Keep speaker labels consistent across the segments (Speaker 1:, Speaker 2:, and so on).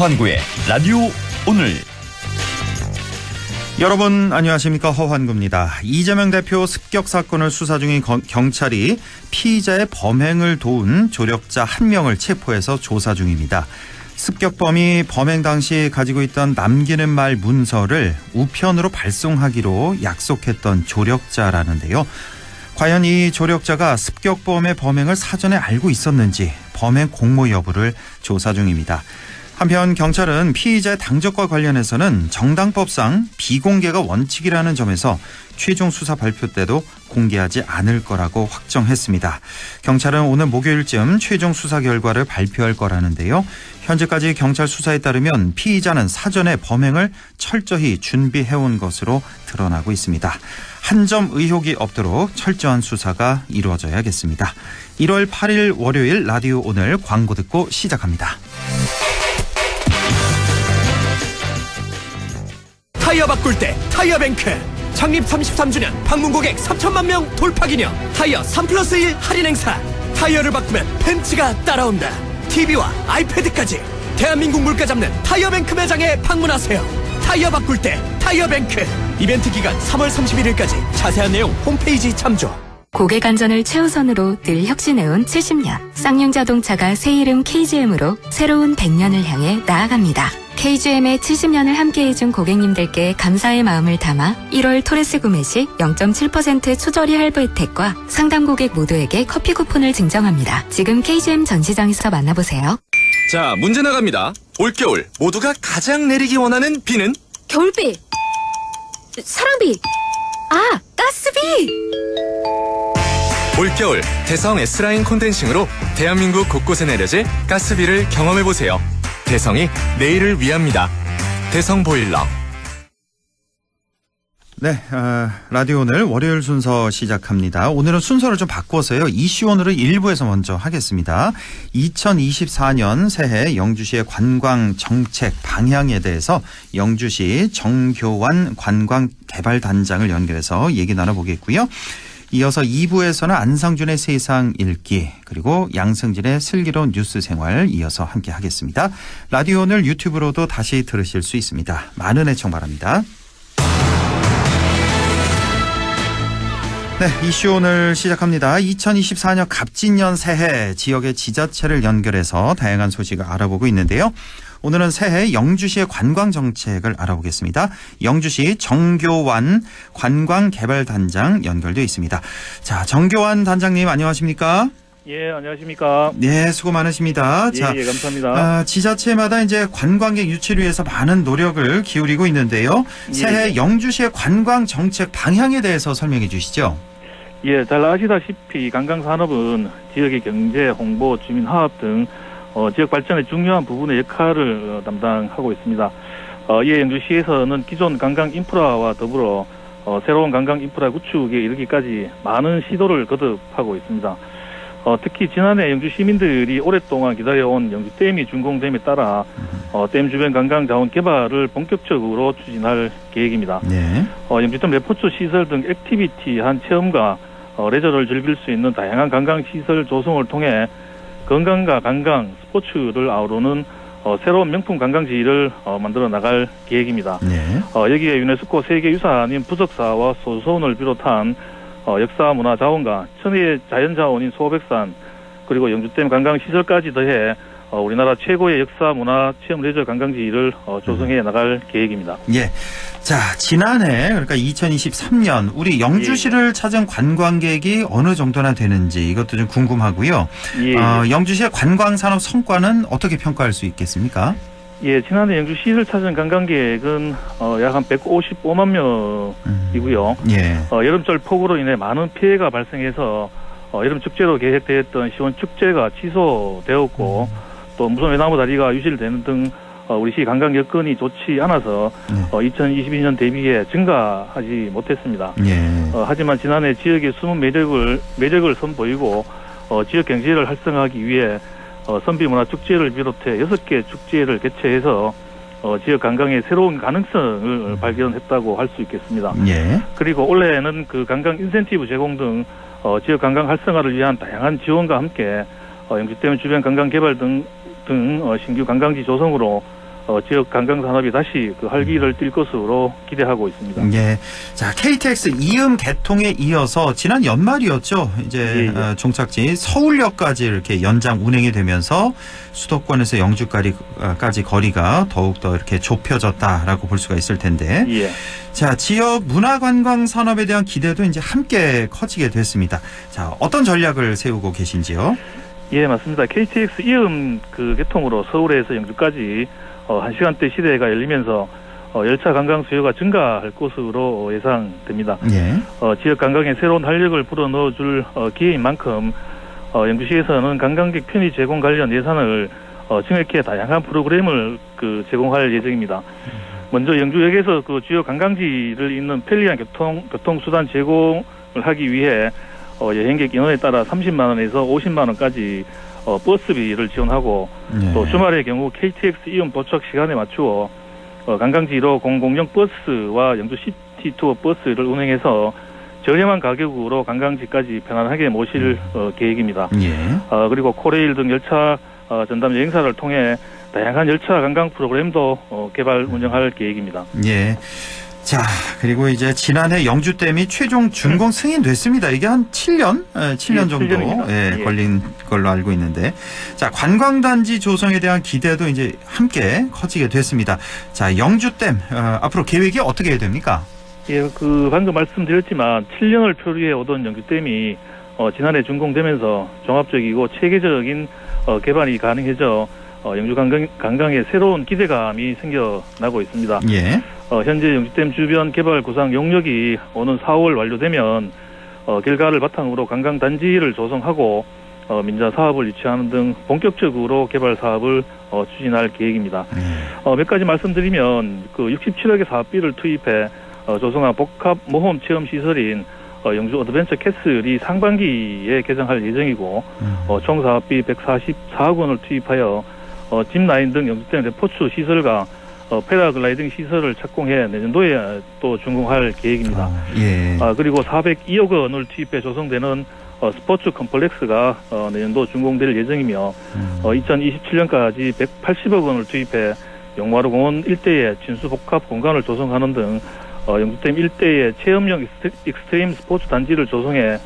Speaker 1: 허환구의 라디오 오늘.
Speaker 2: 여러분 안녕하십니까, 허환구입니다. 이재명 대표 습격 사건을 수사 중인 경찰이 피의자의 범행을 도운 조력자 1명을 체포해서 조사 중입니다. 습격범이 범행 당시 가지고 있던 남기는 말 문서를 우편으로 발송하기로 약속했던 조력자라는데요. 과연 이 조력자가 습격범의 범행을 사전에 알고 있었는지 범행 공모 여부를 조사 중입니다. 한편 경찰은 피의자의 당적과 관련해서는 정당법상 비공개가 원칙이라는 점에서 최종 수사 발표 때도 공개하지 않을 거라고 확정했습니다. 경찰은 오늘 목요일쯤 최종 수사 결과를 발표할 거라는데요. 현재까지 경찰 수사에 따르면 피의자는 사전에 범행을 철저히 준비해온 것으로 드러나고 있습니다. 한 점 의혹이 없도록 철저한 수사가 이루어져야겠습니다. 1월 8일 월요일 라디오 오늘 광고 듣고 시작합니다.
Speaker 3: 타이어 바꿀 때 타이어뱅크 창립 33주년 방문 고객 3천만 명 돌파 기념 타이어 3+1 할인 행사. 타이어를 바꾸면 벤츠가 따라온다. TV와 아이패드까지 대한민국 물가 잡는 타이어뱅크 매장에 방문하세요. 타이어 바꿀 때 타이어뱅크. 이벤트 기간 3월 31일까지. 자세한 내용 홈페이지 참조.
Speaker 4: 고객 안전을 최우선으로 늘 혁신해온 70년. 쌍용자동차가 새 이름 KGM으로 새로운 100년을 향해 나아갑니다. KGM의 70년을 함께해준 고객님들께 감사의 마음을 담아 1월 토레스 구매 시 0.7% 초저리 할부 혜택과 상담 고객 모두에게 커피 쿠폰을 증정합니다. 지금 KGM 전시장에서 만나보세요.
Speaker 3: 자, 문제 나갑니다. 올겨울 모두가 가장 내리기 원하는 비는?
Speaker 4: 겨울비, 사랑비, 가스비!
Speaker 3: 올겨울 대성 S라인 콘덴싱으로 대한민국 곳곳에 내려질 가스비를 경험해보세요. 대성이 내일을 위합니다. 대성 보일러.
Speaker 2: 네, 라디오 오늘 월요일 순서 시작합니다. 오늘은 순서를 좀 바꿔서요. 이슈 오늘을 1부에서 먼저 하겠습니다. 2024년 새해 영주시의 관광 정책 방향에 대해서 영주시 정교환 관광개발단장을 연결해서 얘기 나눠보겠고요. 이어서 2부에서는 안상준의 세상 읽기, 그리고 양승진의 슬기로운 뉴스 생활 이어서 함께 하겠습니다. 라디오 오늘 유튜브로도 다시 들으실 수 있습니다. 많은 애청 바랍니다. 네, 이슈 오늘 시작합니다. 2024년 갑진년 새해 지역의 지자체를 연결해서 다양한 소식을 알아보고 있는데요. 오늘은 새해 영주시의 관광 정책을 알아보겠습니다. 영주시 정교환 관광개발단장 연결되어 있습니다. 자, 정교환 단장님 안녕하십니까?
Speaker 5: 예, 안녕하십니까?
Speaker 2: 네, 수고 많으십니다.
Speaker 5: 예,
Speaker 2: 자,
Speaker 5: 예, 감사합니다.
Speaker 2: 지자체마다 이제 관광객 유치를 위해서 많은 노력을 기울이고 있는데요. 새해
Speaker 5: 예.
Speaker 2: 영주시의 관광 정책 방향에 대해서 설명해 주시죠.
Speaker 5: 예, 잘 아시다시피 관광산업은 지역의 경제, 홍보, 주민 화합 등 지역 발전의 중요한 부분의 역할을 담당하고 있습니다. 이에 영주시에서는 기존 관광 인프라와 더불어 새로운 관광 인프라 구축에 이르기까지 많은 시도를 거듭하고 있습니다. 특히 지난해 영주 시민들이 오랫동안 기다려온 영주댐이 준공됨에 따라 댐 주변 관광 자원 개발을 본격적으로 추진할 계획입니다.
Speaker 2: 네.
Speaker 5: 영주댐 레포츠 시설 등 액티비티한 체험과 레저를 즐길 수 있는 다양한 관광 시설 조성을 통해 건강과 관광, 스포츠를 아우르는 새로운 명품 관광지를 만들어 나갈 계획입니다.
Speaker 2: 네.
Speaker 5: 여기에 유네스코 세계유산인 부석사와 소서원을 비롯한 역사 문화 자원과 천혜의 자연자원인 소백산, 그리고 영주댐 관광시설까지 더해 우리나라 최고의 역사 문화 체험 레저 관광지를 조성해 나갈 계획입니다.
Speaker 2: 예. 자, 지난해 그러니까 2023년 우리 영주시를 찾은 관광객이 어느 정도나 되는지 이것도 좀 궁금하고요.
Speaker 5: 예.
Speaker 2: 영주시의 관광산업 성과는 어떻게 평가할 수 있겠습니까?
Speaker 5: 예, 지난해 영주시를 찾은 관광객은 약 한 155만 명이고요.
Speaker 2: 예.
Speaker 5: 여름철 폭우로 인해 많은 피해가 발생해서 여름 축제로 계획되었던 시원 축제가 취소되었고 또 무슨 외나무 다리가 유실되는 등 우리 시 관광 여건이 좋지 않아서 2022년 대비해 증가하지 못했습니다.
Speaker 2: 예.
Speaker 5: 하지만 지난해 지역의 숨은 매력을 선보이고 지역 경제를 활성화하기 위해 선비문화축제를 비롯해 6개 축제를 개최해서 지역 관광의 새로운 가능성을 발견했다고 할 수 있겠습니다.
Speaker 2: 예.
Speaker 5: 그리고 올해는 그 관광 인센티브 제공 등 지역 관광 활성화를 위한 다양한 지원과 함께 영주댐 주변 관광 개발 등 신규 관광지 조성으로 지역 관광 산업이 다시 그 활기를 띨 것으로 기대하고 있습니다.
Speaker 2: 예. 자, KTX 이음 개통에 이어서 지난 연말이었죠. 이제
Speaker 5: 예.
Speaker 2: 종착지 서울역까지 이렇게 연장 운행이 되면서 수도권에서 영주까지 거리가 더욱더 이렇게 좁혀졌다라고 볼 수가 있을 텐데.
Speaker 5: 예.
Speaker 2: 자, 지역 문화관광 산업에 대한 기대도 이제 함께 커지게 됐습니다. 자, 어떤 전략을 세우고 계신지요?
Speaker 5: 예, 맞습니다. KTX 이음 그 개통으로 서울에서 영주까지 1시간대 시대가 열리면서 열차 관광 수요가 증가할 것으로 예상됩니다.
Speaker 2: 예.
Speaker 5: 지역 관광에 새로운 활력을 불어넣어줄 기회인 만큼 영주시에서는 관광객 편의 제공 관련 예산을 증액해 다양한 프로그램을 그 제공할 예정입니다. 먼저 영주역에서 그 주요 관광지를 잇는 편리한 교통수단 제공을 하기 위해 여행객 인원에 따라 30만 원에서 50만 원까지 버스비를 지원하고
Speaker 2: 예.
Speaker 5: 또 주말의 경우 KTX 이음 도착 시간에 맞추어 관광지로 공공용 버스와 영주 시티 투어 버스를 운행해서 저렴한 가격으로 관광지까지 편안하게 모실 계획입니다.
Speaker 2: 예.
Speaker 5: 그리고 코레일 등 열차 전담 여행사를 통해 다양한 열차 관광 프로그램도 개발 운영할 계획입니다.
Speaker 2: 예. 자, 그리고 이제 지난해 영주댐이 최종 준공 승인됐습니다. 이게 한 7년? 7년 정도
Speaker 5: 7년입니다.
Speaker 2: 걸린 걸로 알고 있는데. 자, 관광단지 조성에 대한 기대도 이제 함께 커지게 됐습니다. 자, 영주댐, 앞으로 계획이 어떻게 됩니까?
Speaker 5: 예, 그 방금 말씀드렸지만 7년을 표류해 오던 영주댐이 지난해 준공되면서 종합적이고 체계적인 개발이 가능해져 영주 관광에 새로운 기대감이 생겨나고 있습니다.
Speaker 2: 예.
Speaker 5: 현재 영주댐 주변 개발 구상 용역이 오는 4월 완료되면 결과를 바탕으로 관광단지를 조성하고 민자 사업을 유치하는 등 본격적으로 개발 사업을 추진할 계획입니다. 몇 가지 말씀드리면 그 67억의 사업비를 투입해 조성한 복합 모험 체험 시설인 영주 어드벤처 캐슬이 상반기에 개장할 예정이고 총 사업비 144억 원을 투입하여 짚라인 등 영주댐 레포츠 시설과 패러글라이딩 시설을 착공해 내년도에 또 준공할 계획입니다.
Speaker 2: 예.
Speaker 5: 그리고 402억 원을 투입해 조성되는 스포츠 컴플렉스가 내년도 준공될 예정이며 2027년까지 180억 원을 투입해 용마루 공원 일대에 진수복합 공간을 조성하는 등 영주댐 일대에 체험형 익스트림 스포츠 단지를 조성해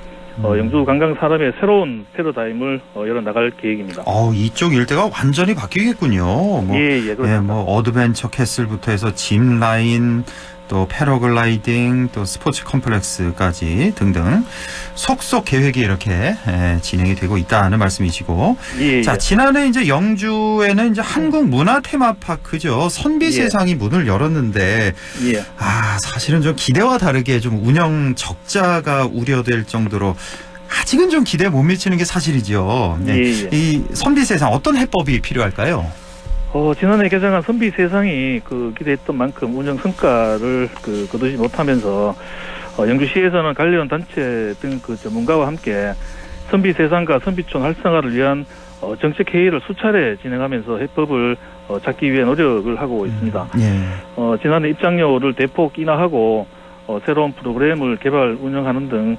Speaker 5: 영주 관광 산업의 새로운 패러다임을 열어나갈 계획입니다.
Speaker 2: 이쪽 일대가 완전히 바뀌겠군요.
Speaker 5: 그렇습니다.
Speaker 2: 어드벤처 캐슬부터 해서 짚라인, 또 패러글라이딩, 또 스포츠 컴플렉스까지 등등 속속 계획이 이렇게 진행이 되고 있다는 말씀이시고. 자, 지난해 이제 영주에는 이제 한국 문화 테마파크죠. 선비세상이 문을 열었는데, 사실은 좀 기대와 다르게 좀 운영 적자가 우려될 정도로 아직은 좀 기대에 못 미치는 게 사실이죠. 이 선비세상 어떤 해법이 필요할까요?
Speaker 5: 지난해 개장한 선비세상이 기대했던 만큼 운영 성과를 거두지 못하면서 영주시에서는 관련 단체 등 전문가와 함께 선비세상과 선비촌 활성화를 위한 정책 회의를 수차례 진행하면서 해법을 찾기 위해 노력을 하고 있습니다. 지난해 입장료를 대폭 인하하고 새로운 프로그램을 개발 운영하는 등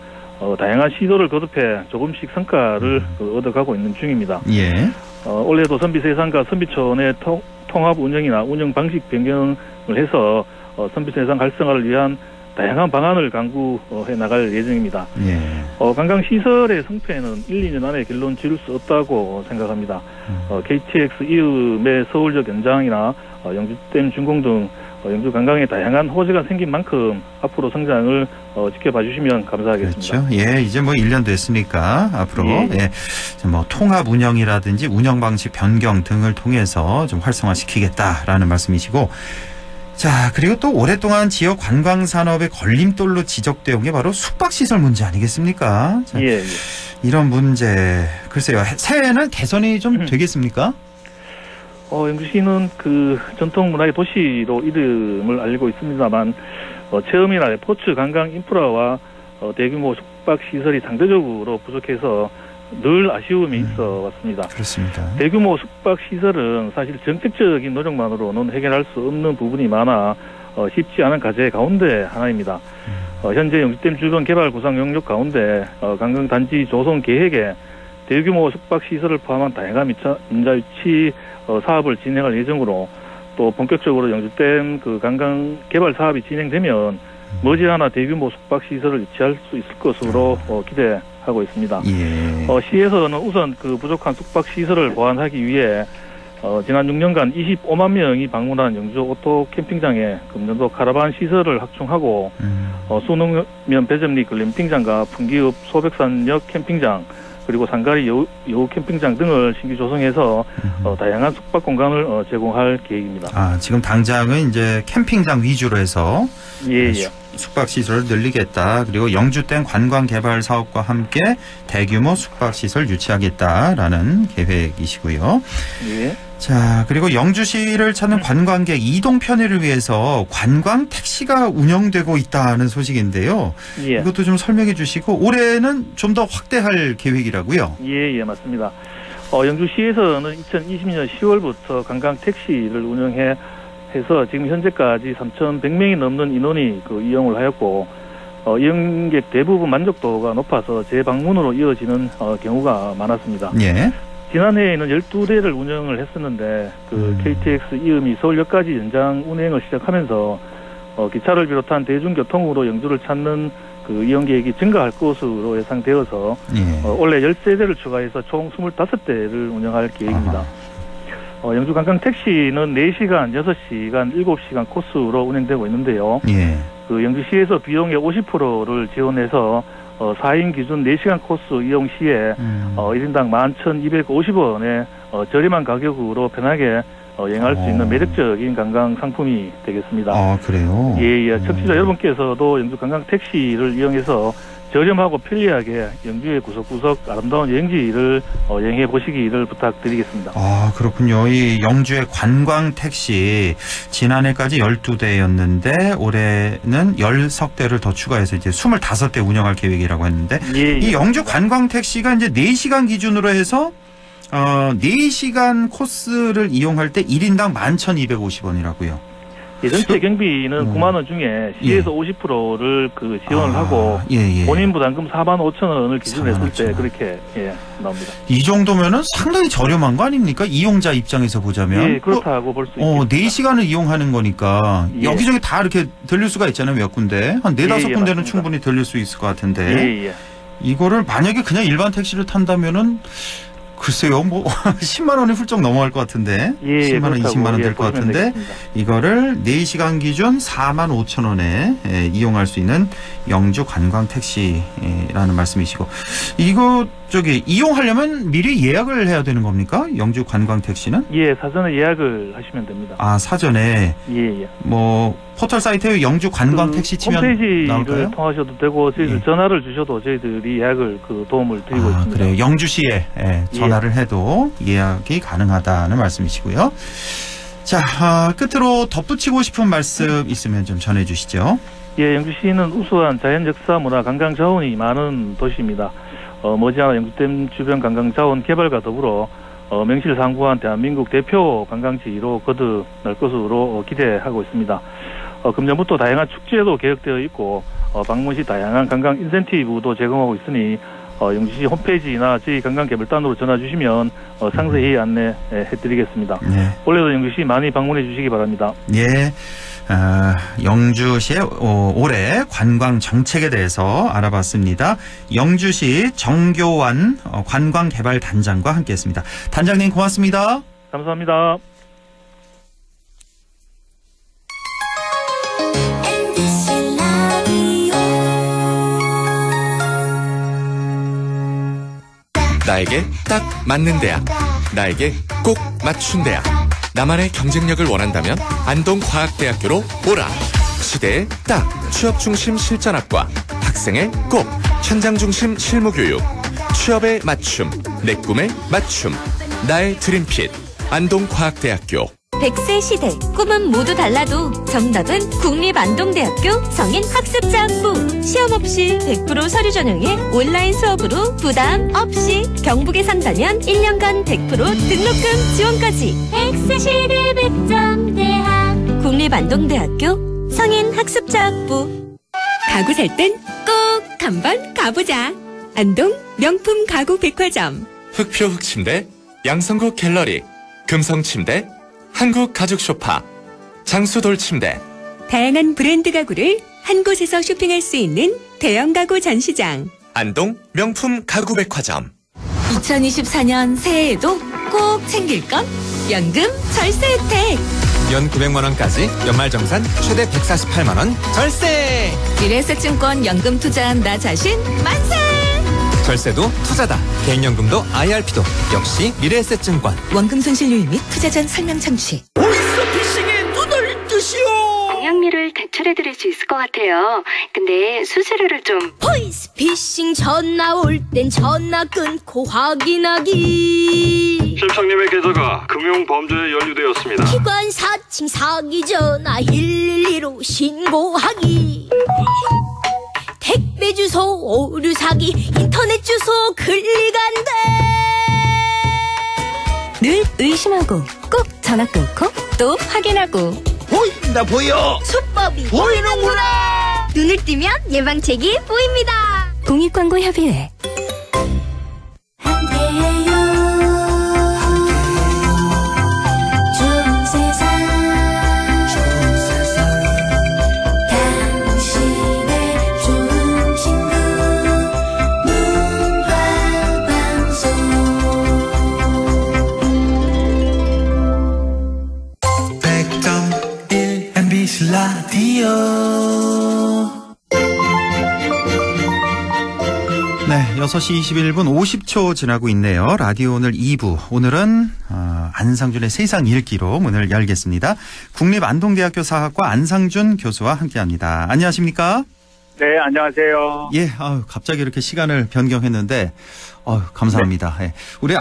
Speaker 5: 다양한 시도를 거듭해 조금씩 성과를 얻어가고 있는 중입니다. 올해도 선비세상과 선비촌의 통합 운영이나 운영 방식 변경을 해서 선비세상 활성화를 위한 다양한 방안을 강구해 나갈 예정입니다. 관광시설의 성패는 1, 2년 안에 결론 지을 수 없다고 생각합니다. KTX 이음의 서울역 연장이나 영주댐 준공 등 영주 관광에 다양한 호재가 생긴 만큼 앞으로 성장을 지켜봐 주시면 감사하겠습니다.
Speaker 2: 그렇죠. 이제 1년 됐으니까 앞으로 통합 운영이라든지 운영 방식 변경 등을 통해서 좀 활성화시키겠다라는 말씀이시고. 자, 그리고 또 오랫동안 지역 관광 산업의 걸림돌로 지적되어 온 게 바로 숙박시설 문제 아니겠습니까? 자, 이런 문제, 글쎄요, 새해에는 개선이 좀 되겠습니까?
Speaker 5: 영주시는 전통 문화의 도시로 이름을 알리고 있습니다만, 체험이나 레포츠 관광 인프라와 대규모 숙박시설이 상대적으로 부족해서 늘 아쉬움이 있어 왔습니다.
Speaker 2: 그렇습니다.
Speaker 5: 대규모 숙박시설은 사실 정책적인 노력만으로는 해결할 수 없는 부분이 많아 쉽지 않은 과제 가운데 하나입니다. 현재 영주댐 주변 개발 구상 용역 가운데 관광단지 조성 계획에 대규모 숙박시설을 포함한 다양한 민자 유치 사업을 진행할 예정으로 또 본격적으로 영주댐 그 관광 개발 사업이 진행되면 머지않아 대규모 숙박 시설을 유치할 수 있을 것으로 기대하고 있습니다.
Speaker 2: 예.
Speaker 5: 시에서는 우선 그 부족한 숙박 시설을 보완하기 위해 지난 6년간 25만 명이 방문한 영주 오토 캠핑장에 금년도 카라반 시설을 확충하고 수능면 배점리 글램핑장과 풍기읍 소백산역 캠핑장 그리고 상가리 여우 캠핑장 등을 신규 조성해서 다양한 숙박 공간을 제공할 계획입니다.
Speaker 2: 아, 지금 당장은 이제 캠핑장 위주로 해서
Speaker 5: 예.
Speaker 2: 숙박 시설을 늘리겠다. 그리고 영주댐 관광 개발 사업과 함께 대규모 숙박 시설 유치하겠다라는 계획이시고요.
Speaker 5: 예.
Speaker 2: 자, 그리고 영주시를 찾는 관광객 이동 편의를 위해서 관광 택시가 운영되고 있다는 소식인데요.
Speaker 5: 예.
Speaker 2: 이것도 좀 설명해 주시고 올해는 좀 더 확대할 계획이라고요.
Speaker 5: 예, 맞습니다. 영주시에서는 2020년 10월부터 관광 택시를 운영해서 지금 현재까지 3,100명이 넘는 인원이 그 이용을 하였고 이용객 대부분 만족도가 높아서 재방문으로 이어지는 경우가 많았습니다.
Speaker 2: 예.
Speaker 5: 지난해에는 12대를 운영을 했었는데 그 KTX 이음이 서울역까지 연장 운행을 시작하면서 기차를 비롯한 대중교통으로 영주를 찾는 그 이용객이 증가할 것으로 예상되어서 올해 13대를 추가해서 총 25대를 운영할 계획입니다. 영주 관광 택시는 4시간, 6시간, 7시간 코스로 운행되고 있는데요.
Speaker 2: 예.
Speaker 5: 그 영주시에서 비용의 50%를 지원해서 4인 기준 4시간 코스 이용 시에 1인당 11,250원의 저렴한 가격으로 편하게 여행할 수 있는 매력적인 관광 상품이 되겠습니다.
Speaker 2: 아, 그래요?
Speaker 5: 예. 청취자 여러분께서도 영주 관광 택시를 이용해서 저렴하고 편리하게 영주의 구석구석 아름다운 여행지를 여행해 보시기를 부탁드리겠습니다.
Speaker 2: 아, 그렇군요. 이 영주의 관광 택시 지난해까지 12대였는데 올해는 10석대를 더 추가해서 이제 25대 운영할 계획이라고 했는데 이 영주 관광 택시가 이제 4시간 기준으로 해서 4시간 코스를 이용할 때 1인당 11,250원이라고요.
Speaker 5: 전체 경비는 9만 원 중에 시에서 50%를 그 지원을 하고 본인 부담금 4만 5천 원을 기준으로 했을 때 그렇게 나옵니다.
Speaker 2: 이 정도면은 상당히 저렴한 거 아닙니까? 이용자 입장에서 보자면.
Speaker 5: 예, 그렇다고 볼 수 있습니다.
Speaker 2: 4시간을 이용하는 거니까 여기저기 다 이렇게 들릴 수가 있잖아요. 몇 군데. 한 4-5 군데는
Speaker 5: 맞습니다.
Speaker 2: 충분히 들릴 수 있을 것 같은데. 이거를 만약에 그냥 일반 택시를 탄다면은 글쎄요, 뭐 10만 원이 훌쩍 넘어갈 것 같은데 10만 원, 20만 원 될 것 같은데 이거를 4시간 기준 4만 5천 원에 이용할 수 있는 영주 관광 택시라는 말씀이시고 이거 이용하려면 미리 예약을 해야 되는 겁니까? 영주 관광 택시는?
Speaker 5: 예, 사전에 예약을 하시면 됩니다.
Speaker 2: 아, 사전에?
Speaker 5: 예.
Speaker 2: 뭐 포털 사이트에 영주 관광 택시 치면
Speaker 5: 홈페이지를
Speaker 2: 나올까요?
Speaker 5: 통하셔도 되고 저희들 전화를 주셔도 저희들이 예약을 도움을 드리고 있습니다.
Speaker 2: 그래요. 영주시에 전화를 해도 예약이 가능하다는 말씀이시고요. 자, 끝으로 덧붙이고 싶은 말씀 있으면 좀 전해주시죠.
Speaker 5: 예, 영주시는 우수한 자연 역사 문화 관광 자원이 많은 도시입니다. 머지않아 영주댐 주변 관광 자원 개발과 더불어 명실상부한 대한민국 대표 관광지로 거듭날 것으로 기대하고 있습니다. 금년부터 다양한 축제도 계획되어 있고 방문 시 다양한 관광 인센티브도 제공하고 있으니 영주시 홈페이지나 저희 관광개발단으로 전화 주시면 상세히 안내해드리겠습니다. 올해도 영주시 많이 방문해 주시기 바랍니다.
Speaker 2: 예. 영주시의 올해 관광 정책에 대해서 알아봤습니다. 영주시 정교환 관광개발단장과 함께했습니다. 단장님 고맙습니다.
Speaker 5: 감사합니다.
Speaker 3: 나에게 딱 맞는 대학, 나에게 꼭 맞춘 대학. 나만의 경쟁력을 원한다면 안동과학대학교로 오라. 시대에 딱 취업 중심 실전학과, 학생의 꼭 현장 중심 실무교육, 취업에 맞춤, 내 꿈에 맞춤, 나의 드림핏 안동과학대학교.
Speaker 6: 100세 시대 꿈은 모두 달라도 정답은 국립안동대학교 성인학습자학부. 시험 없이 100% 서류 전형에 온라인 수업으로 부담 없이 경북에 산다면 1년간 100% 등록금 지원까지. 100세 시대 100점 대학 국립안동대학교 성인학습자학부.
Speaker 7: 가구 살 땐 꼭 한번 가보자. 안동 명품 가구 백화점.
Speaker 3: 흑표 흑침대, 양성국 갤러리, 금성침대, 한국 가죽 소파, 장수 돌침대,
Speaker 7: 다양한 브랜드 가구를 한 곳에서 쇼핑할 수 있는 대형 가구 전시장.
Speaker 3: 안동 명품 가구 백화점.
Speaker 6: 2024년 새해에도 꼭 챙길 건 연금 절세 혜택.
Speaker 3: 연 900만 원까지 연말정산 최대 148만 원 절세.
Speaker 6: 미래에셋증권 연금 투자한 나 자신 만세.
Speaker 3: 절세도 투자다. 개인연금도 IRP도 역시 미래에셋증권.
Speaker 6: 원금 손실률 및 투자 전 설명 청취.
Speaker 3: 보이스피싱에 눈을 뜨시오.
Speaker 4: 공약률을 대출해드릴 수 있을 것 같아요. 근데 수수료를 좀.
Speaker 8: 보이스피싱 전화 올 땐 전화 끊고 확인하기.
Speaker 9: 실장님의 계좌가 금융범죄에 연루되었습니다.
Speaker 8: 기관 사칭 사기 전화 112로 신고하기. 택배 주소 오류 사기 인터넷 주소 클릭한대.
Speaker 4: 늘 의심하고 꼭 전화 끊고 또 확인하고.
Speaker 3: 보인다 보여.
Speaker 8: 수법이 보이는구나. 눈을 뜨면 예방책이 보입니다.
Speaker 4: 공익광고협의회.
Speaker 8: 함께해요. 좋은 세상. 당신의 좋은 친구 문화방송.
Speaker 10: 100.1 MBC 라디오.
Speaker 2: 네, 6시 21분 50초 지나고 있네요. 라디오 오늘 2부. 오늘은 안상준의 세상 읽기로 문을 열겠습니다. 국립안동대학교 사학과 안상준 교수와 함께합니다. 안녕하십니까?
Speaker 11: 네, 안녕하세요.
Speaker 2: 예, 갑자기 이렇게 시간을 변경했는데, 감사합니다. 네. 예. 우리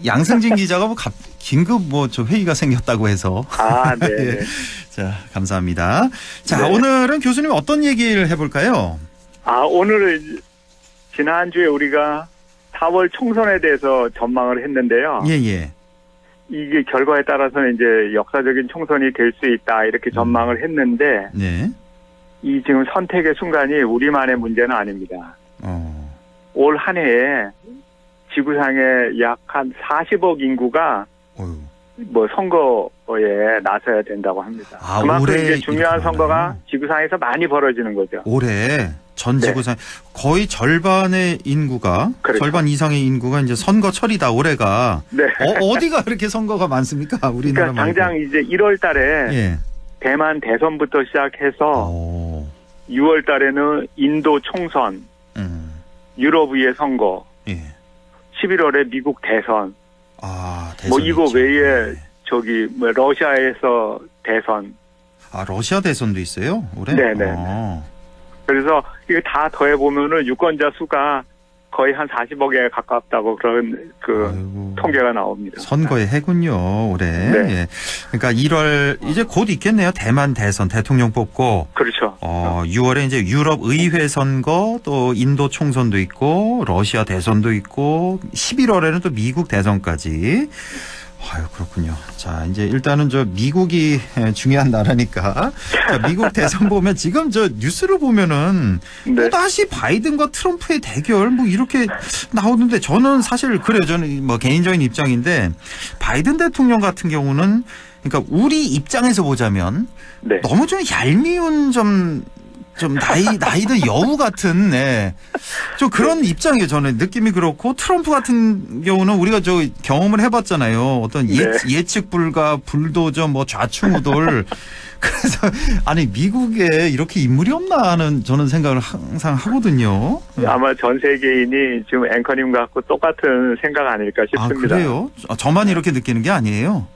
Speaker 2: 양승진 기자가 긴급 저 회의가 생겼다고 해서.
Speaker 11: 네.
Speaker 2: 예. 자, 감사합니다. 자,
Speaker 11: 네.
Speaker 2: 오늘은 교수님 어떤 얘기를 해볼까요?
Speaker 11: 오늘 지난주에 우리가 4월 총선에 대해서 전망을 했는데요.
Speaker 2: 예, 예.
Speaker 11: 이게 결과에 따라서는 이제 역사적인 총선이 될 수 있다 이렇게 전망을 했는데
Speaker 2: 네.
Speaker 11: 이 지금 선택의 순간이 우리만의 문제는 아닙니다. 올 한 해에 지구상에 약 한 40억 인구가 선거에 나서야 된다고 합니다. 그만큼 이제 중요한 선거가 지구상에서 많이 벌어지는 거죠.
Speaker 2: 올해 전 지구상 거의 절반의 인구가
Speaker 11: 그렇죠.
Speaker 2: 절반 이상의 인구가 이제 선거철이다 올해가.
Speaker 11: 네.
Speaker 2: 어디가 그렇게 선거가 많습니까? 우리나라.
Speaker 11: 그러니까 당장 이제 1월 달에
Speaker 2: 예.
Speaker 11: 대만 대선부터 시작해서 6월 달에는 인도 총선, 유럽의 선거,
Speaker 2: 예.
Speaker 11: 11월에 미국 대선,
Speaker 2: 대선
Speaker 11: 이거
Speaker 2: 있죠.
Speaker 11: 외에 러시아에서 대선.
Speaker 2: 러시아 대선도 있어요? 올해?
Speaker 11: 네네. 그래서 이거 다 더해보면은 유권자 수가 거의 한 40억에 가깝다고 그런 통계가 나옵니다.
Speaker 2: 선거의 해군요, 올해.
Speaker 11: 네.
Speaker 2: 예. 그러니까 1월 이제 곧 있겠네요. 대만 대선 대통령 뽑고.
Speaker 11: 그렇죠.
Speaker 2: 6월에 이제 유럽 의회 선거, 또 인도 총선도 있고, 러시아 대선도 있고, 11월에는 또 미국 대선까지. 그렇군요. 자, 이제 일단은 미국이 중요한 나라니까. 자, 미국 대선 보면 지금 뉴스를 보면은 또 다시 바이든과 트럼프의 대결 이렇게 나오는데 저는 사실 그래요. 저는 개인적인 입장인데 바이든 대통령 같은 경우는 그러니까 우리 입장에서 보자면 너무 좀 얄미운 좀 나이든 여우 같은, 좀 그런 입장이에요. 저는 느낌이 그렇고, 트럼프 같은 경우는 우리가 경험을 해봤잖아요. 어떤 예측 불가, 불도저, 좌충우돌. 그래서, 미국에 이렇게 인물이 없나 하는 저는 생각을 항상 하거든요.
Speaker 11: 아마 전 세계인이 지금 앵커님 갖고 똑같은 생각 아닐까 싶습니다.
Speaker 2: 그래요? 저만 이렇게 느끼는 게 아니에요.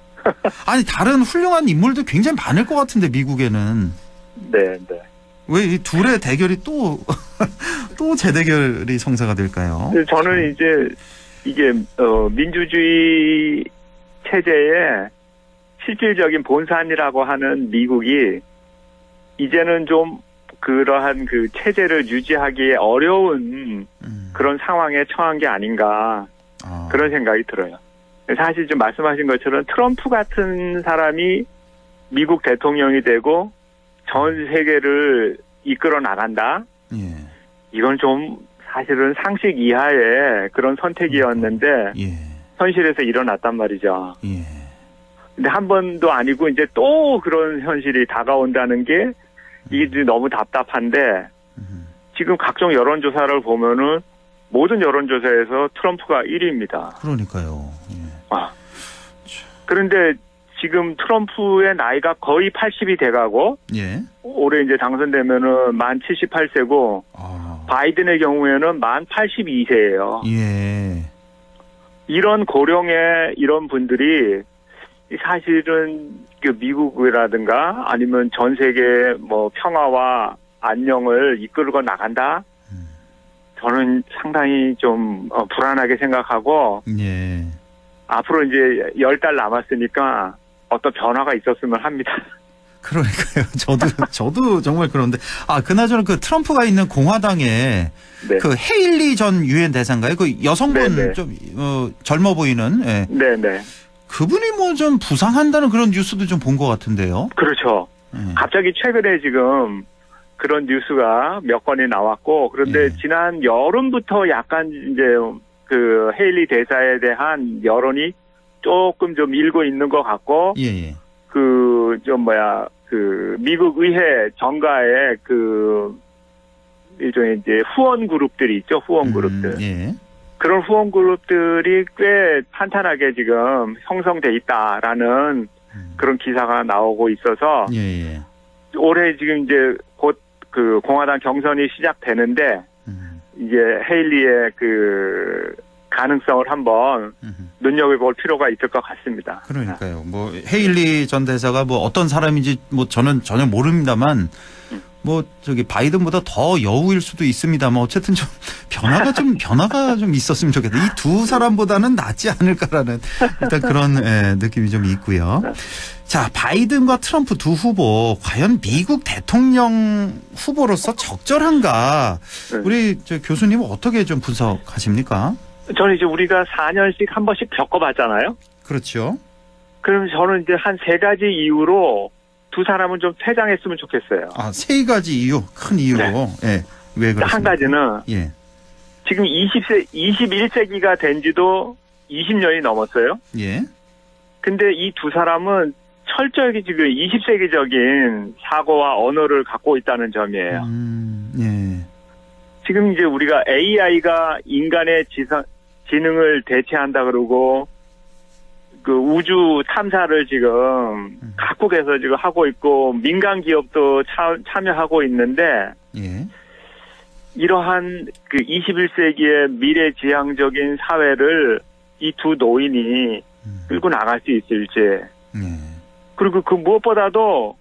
Speaker 2: 다른 훌륭한 인물도 굉장히 많을 것 같은데, 미국에는.
Speaker 11: 네.
Speaker 2: 왜 이 둘의 대결이 또 재대결이 성사가 될까요?
Speaker 11: 저는 이제 이게 민주주의 체제의 실질적인 본산이라고 하는 미국이 이제는 좀 그러한 체제를 유지하기에 어려운 그런 상황에 처한 게 아닌가 그런 생각이 들어요. 사실 좀 말씀하신 것처럼 트럼프 같은 사람이 미국 대통령이 되고 전 세계를 이끌어 나간다. 이건 좀 사실은 상식 이하의 그런 선택이었는데 현실에서 일어났단 말이죠. 근데 한 번도 아니고 이제 또 그런 현실이 다가온다는 게 이게 너무 답답한데 지금 각종 여론조사를 보면은 모든 여론조사에서 트럼프가 1위입니다.
Speaker 2: 그러니까요. 예.
Speaker 11: 그런데 지금 트럼프의 나이가 거의 80이 돼가고
Speaker 2: 예.
Speaker 11: 올해 이제 당선되면은 만 78세고 바이든의 경우에는 만 82세예요.
Speaker 2: 예.
Speaker 11: 이런 고령의 이런 분들이 사실은 그 미국이라든가 아니면 전 세계 뭐 평화와 안녕을 이끌고 나간다. 저는 상당히 좀 불안하게 생각하고
Speaker 2: 예.
Speaker 11: 앞으로 이제 10달 남았으니까 어떤 변화가 있었으면 합니다.
Speaker 2: 그러니까요. 저도 정말 그런데 그나저나 그 트럼프가 있는 공화당에
Speaker 11: 네.
Speaker 2: 그 헤일리 전 유엔 대사인가요? 그 여성분
Speaker 11: 네네.
Speaker 2: 좀 젊어 보이는. 예.
Speaker 11: 네네.
Speaker 2: 그분이 뭐 좀 부상한다는 그런 뉴스도 좀 본 것 같은데요.
Speaker 11: 그렇죠. 갑자기 최근에 지금 그런 뉴스가 몇 건이 나왔고 그런데 지난 여름부터 약간 이제 그 헤일리 대사에 대한 여론이 조금 좀 일고 있는 것 같고
Speaker 2: 예.
Speaker 11: 그 좀 그 미국 의회 정가에 그 일종의 이제 후원 그룹들이 있죠. 후원 그룹들.
Speaker 2: 예.
Speaker 11: 그런 후원 그룹들이 꽤 탄탄하게 지금 형성돼 있다라는 그런 기사가 나오고 있어서
Speaker 2: 예.
Speaker 11: 올해 지금 이제 곧 그 공화당 경선이 시작되는데 이제 헤일리의 그 가능성을 한번 눈여겨볼 필요가 있을 것 같습니다.
Speaker 2: 그러니까요. 뭐 헤일리 전 대사가 뭐 어떤 사람인지 뭐 저는 전혀 모릅니다만 뭐 저기 바이든보다 더 여우일 수도 있습니다만 어쨌든 좀 변화가 좀 있었으면 좋겠다. 이 두 사람보다는 낫지 않을까라는 일단 그런 느낌이 좀 있고요. 자, 바이든과 트럼프 두 후보 과연 미국 대통령 후보로서 적절한가? 우리 저 교수님은 어떻게 좀 분석하십니까?
Speaker 11: 저는 이제 우리가 4년씩 한 번씩 겪어봤잖아요.
Speaker 2: 그렇죠.
Speaker 11: 그럼 저는 이제 한 3가지 이유로 두 사람은 좀 퇴장했으면 좋겠어요.
Speaker 2: 3가지 이유, 큰 이유로. 네. 왜 그렇습니까?
Speaker 11: 한 가지는
Speaker 2: 예.
Speaker 11: 지금 21세기가 된 지도 20년이 넘었어요.
Speaker 2: 예.
Speaker 11: 근데 이 두 사람은 철저하게 지금 20세기적인 사고와 언어를 갖고 있다는 점이에요.
Speaker 2: 예.
Speaker 11: 지금 이제 우리가 AI가 인간의 지능을 대체한다 그러고 그 우주 탐사를 지금 각국에서 지금 하고 있고 민간 기업도 참여하고 있는데
Speaker 2: 예.
Speaker 11: 이러한 그 21세기의 미래지향적인 사회를 이 두 노인이 끌고 나갈 수 있을지 그리고 그 무엇보다도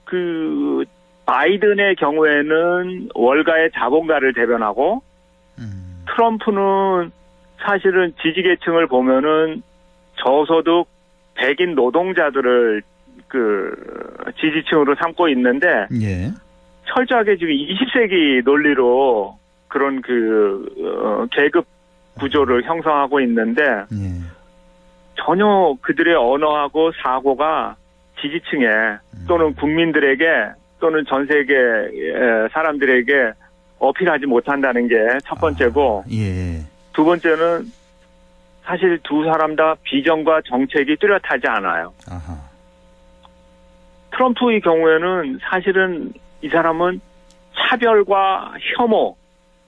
Speaker 11: 그 바이든의 경우에는 월가의 자본가를 대변하고 트럼프는 사실은 지지계층을 보면은 저소득 백인 노동자들을 그 지지층으로 삼고 있는데
Speaker 2: 예.
Speaker 11: 철저하게 지금 20세기 논리로 그런 그 계급 구조를 형성하고 있는데 전혀 그들의 언어하고 사고가 지지층에 또는 국민들에게 또는 전 세계 사람들에게 어필하지 못한다는 게 첫 번째고
Speaker 2: 예.
Speaker 11: 두 번째는 사실 두 사람 다 비전과 정책이 뚜렷하지 않아요.
Speaker 2: 아하.
Speaker 11: 트럼프의 경우에는 사실은 이 사람은 차별과 혐오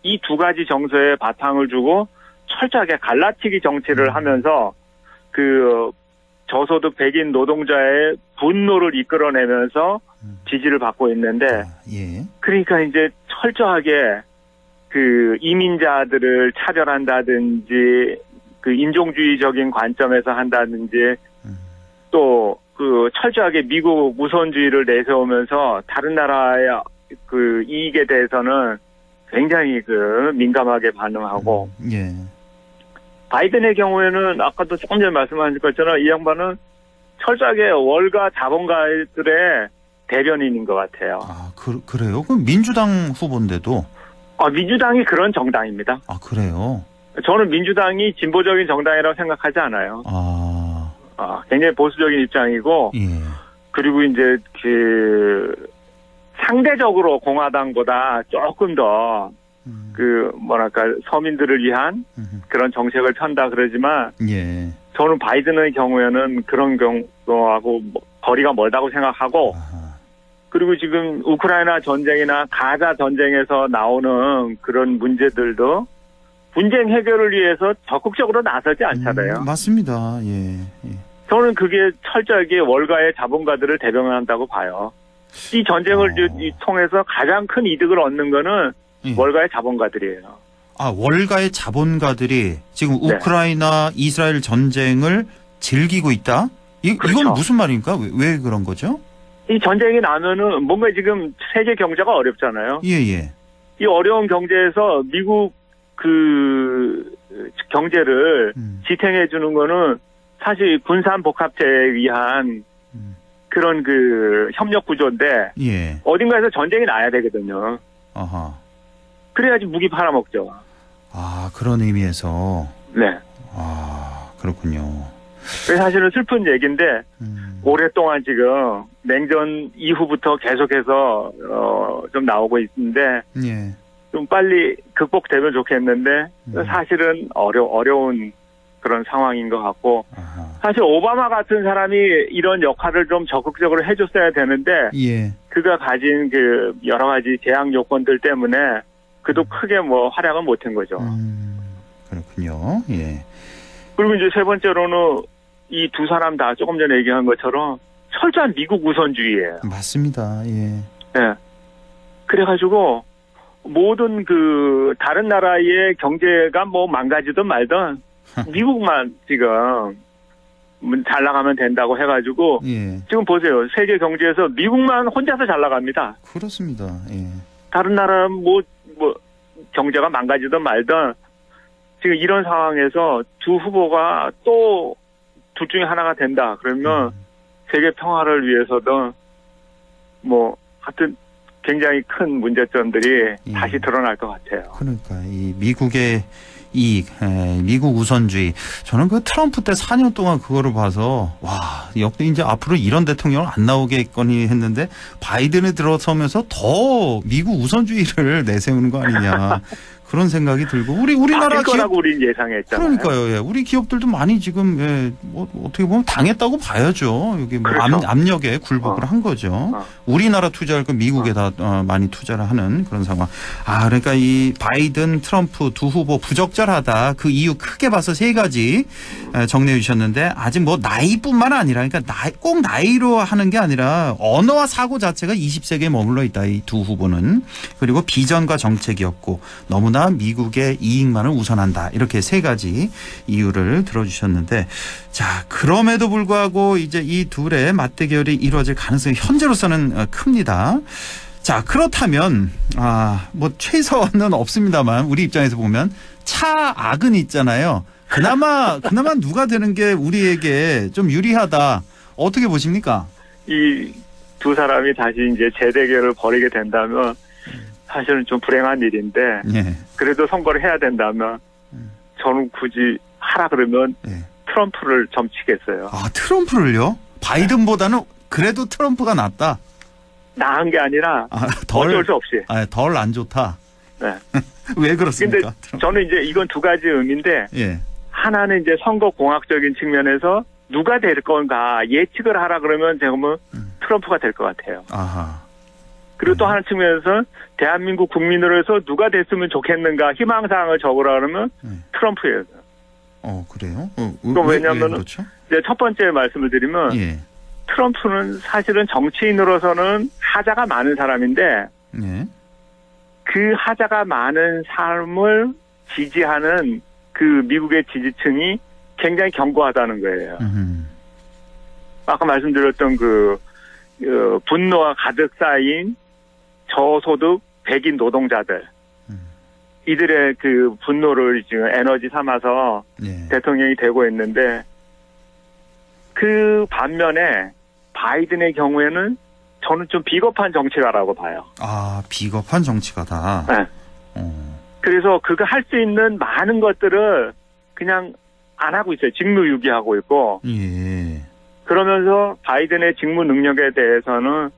Speaker 11: 이 두 가지 정서에 바탕을 두고 철저하게 갈라치기 정치를 하면서 그 저소득 백인 노동자의 분노를 이끌어내면서 지지를 받고 있는데
Speaker 2: 예.
Speaker 11: 그러니까 이제 철저하게 그 이민자들을 차별한다든지 그 인종주의적인 관점에서 한다든지 또 그 철저하게 미국 우선주의를 내세우면서 다른 나라의 그 이익에 대해서는 굉장히 그 민감하게 반응하고
Speaker 2: 예.
Speaker 11: 바이든의 경우에는 아까도 조금 전에 말씀하신 것처럼 이 양반은 철저하게 월가 자본가들의 대변인인 것 같아요.
Speaker 2: 그래요? 그럼 민주당 후보인데도?
Speaker 11: 민주당이 그런 정당입니다.
Speaker 2: 그래요?
Speaker 11: 저는 민주당이 진보적인 정당이라고 생각하지 않아요. 굉장히 보수적인 입장이고,
Speaker 2: 예.
Speaker 11: 그리고 이제 그 상대적으로 공화당보다 조금 더 그 뭐랄까 서민들을 위한 그런 정책을 편다 그러지만
Speaker 2: 예.
Speaker 11: 저는 바이든의 경우에는 그런 경우하고 거리가 멀다고 생각하고 그리고 지금 우크라이나 전쟁이나 가자 전쟁에서 나오는 그런 문제들도 분쟁 해결을 위해서 적극적으로 나서지 않잖아요.
Speaker 2: 맞습니다. 예.
Speaker 11: 저는 그게 철저하게 월가의 자본가들을 대변한다고 봐요. 이 전쟁을 통해서 가장 큰 이득을 얻는 거는 월가의 자본가들이에요.
Speaker 2: 아, 월가의 자본가들이 지금 우크라이나 이스라엘 전쟁을 즐기고 있다?
Speaker 11: 그렇죠.
Speaker 2: 이건 무슨 말입니까? 왜 그런 거죠?
Speaker 11: 이 전쟁이 나면은 뭔가 지금 세계 경제가 어렵잖아요.
Speaker 2: 예.
Speaker 11: 이 어려운 경제에서 미국 그 경제를 지탱해 주는 거는 사실 군산 복합체에 의한 그런 그 협력 구조인데 어딘가에서 전쟁이 나야 되거든요.
Speaker 2: 아하.
Speaker 11: 그래야지 무기 팔아먹죠.
Speaker 2: 아, 그런 의미에서.
Speaker 11: 네.
Speaker 2: 아, 그렇군요.
Speaker 11: 사실은 슬픈 얘기인데 오랫동안 지금 냉전 이후부터 계속해서 좀 나오고 있는데 좀 빨리 극복되면 좋겠는데 사실은 어려운 그런 상황인 것 같고 사실 오바마 같은 사람이 이런 역할을 좀 적극적으로 해줬어야 되는데 그가 가진 그 여러 가지 제약 요건들 때문에 그도 크게 뭐 활약은 못한 거죠.
Speaker 2: 그렇군요. 예.
Speaker 11: 그리고 이제 세 번째로는 이 두 사람 다 조금 전에 얘기한 것처럼 철저한 미국 우선주의예요.
Speaker 2: 맞습니다. 예.
Speaker 11: 네. 그래가지고 모든 그 다른 나라의 경제가 뭐 망가지든 말든 미국만 지금 잘 나가면 된다고 해가지고 지금 보세요. 세계 경제에서 미국만 혼자서 잘 나갑니다.
Speaker 2: 그렇습니다. 예.
Speaker 11: 다른 나라는 뭐 경제가 망가지든 말든 지금 이런 상황에서 두 후보가 또 둘 중에 하나가 된다. 그러면 세계 평화를 위해서도 뭐 하여튼 굉장히 큰 문제점들이 다시 드러날 것 같아요.
Speaker 2: 그러니까 이 미국의 미국 우선주의. 저는 그 트럼프 때 4년 동안 그거를 봐서 역대 이제 앞으로 이런 대통령 안 나오겠거니 했는데 바이든이 들어서면서 더 미국 우선주의를 내세우는 거 아니냐. 그런 생각이 들고 우리나라
Speaker 11: 거라고 우린 예상했잖아요.
Speaker 2: 그러니까요. 예. 우리 기업들도 많이 지금 뭐 어떻게 보면 당했다고 봐야죠. 여기 뭐
Speaker 11: 그렇죠.
Speaker 2: 압력에 굴복을 한 거죠. 우리나라 투자할 거 미국에다 많이 투자를 하는 그런 상황. 그러니까 이 바이든, 트럼프 두 후보 부적절하다. 그 이유 크게 봐서 세 가지 정리해 주셨는데 아직 뭐 나이뿐만 아니라 그러니까 꼭 나이로 하는 게 아니라 언어와 사고 자체가 20세기에 머물러 있다. 이 두 후보는. 그리고 비전과 정책이었고 너무나 미국의 이익만을 우선한다. 이렇게 세 가지 이유를 들어주셨는데 자, 그럼에도 불구하고 이제 이 둘의 맞대결이 이루어질 가능성이 현재로서는 큽니다. 자, 그렇다면 뭐 최소는 없습니다만 우리 입장에서 보면 차악은 있잖아요. 그나마 누가 되는 게 우리에게 좀 유리하다. 어떻게 보십니까?
Speaker 11: 이 두 사람이 다시 이제 재대결을 벌이게 된다면 사실은 좀 불행한 일인데 그래도 선거를 해야 된다면 저는 굳이 하라 그러면 트럼프를 점치겠어요.
Speaker 2: 트럼프를요? 바이든보다는 그래도 트럼프가 낫다?
Speaker 11: 나은 게 아니라 어쩔 수 없이.
Speaker 2: 덜 안 좋다?
Speaker 11: 네.
Speaker 2: 왜 그렇습니까?
Speaker 11: 근데 저는 이제 이건 두 가지 의미인데 하나는 이제 선거 공학적인 측면에서 누가 될 건가 예측을 하라 그러면 제가 뭐 트럼프가 될 것 같아요. 그리고 또 하나 측면에서 대한민국 국민으로서 누가 됐으면 좋겠는가 희망사항을 적으라 그러면 트럼프예요.
Speaker 2: 그래요?
Speaker 11: 왜냐하면
Speaker 2: 그렇죠?
Speaker 11: 이제 첫 번째 말씀을 드리면 트럼프는 사실은 정치인으로서는 하자가 많은 사람인데 그 하자가 많은 삶을 지지하는 그 미국의 지지층이 굉장히 견고하다는 거예요. 아까 말씀드렸던 그 분노가 가득 쌓인 저소득 백인 노동자들 이들의 그 분노를 지금 에너지 삼아서 대통령이 되고 있는데 그 반면에 바이든의 경우에는 저는 좀 비겁한 정치가라고 봐요.
Speaker 2: 비겁한 정치가다.
Speaker 11: 네. 그래서 그가 할 수 있는 많은 것들을 그냥 안 하고 있어요. 직무유기하고 있고. 그러면서 바이든의 직무 능력에 대해서는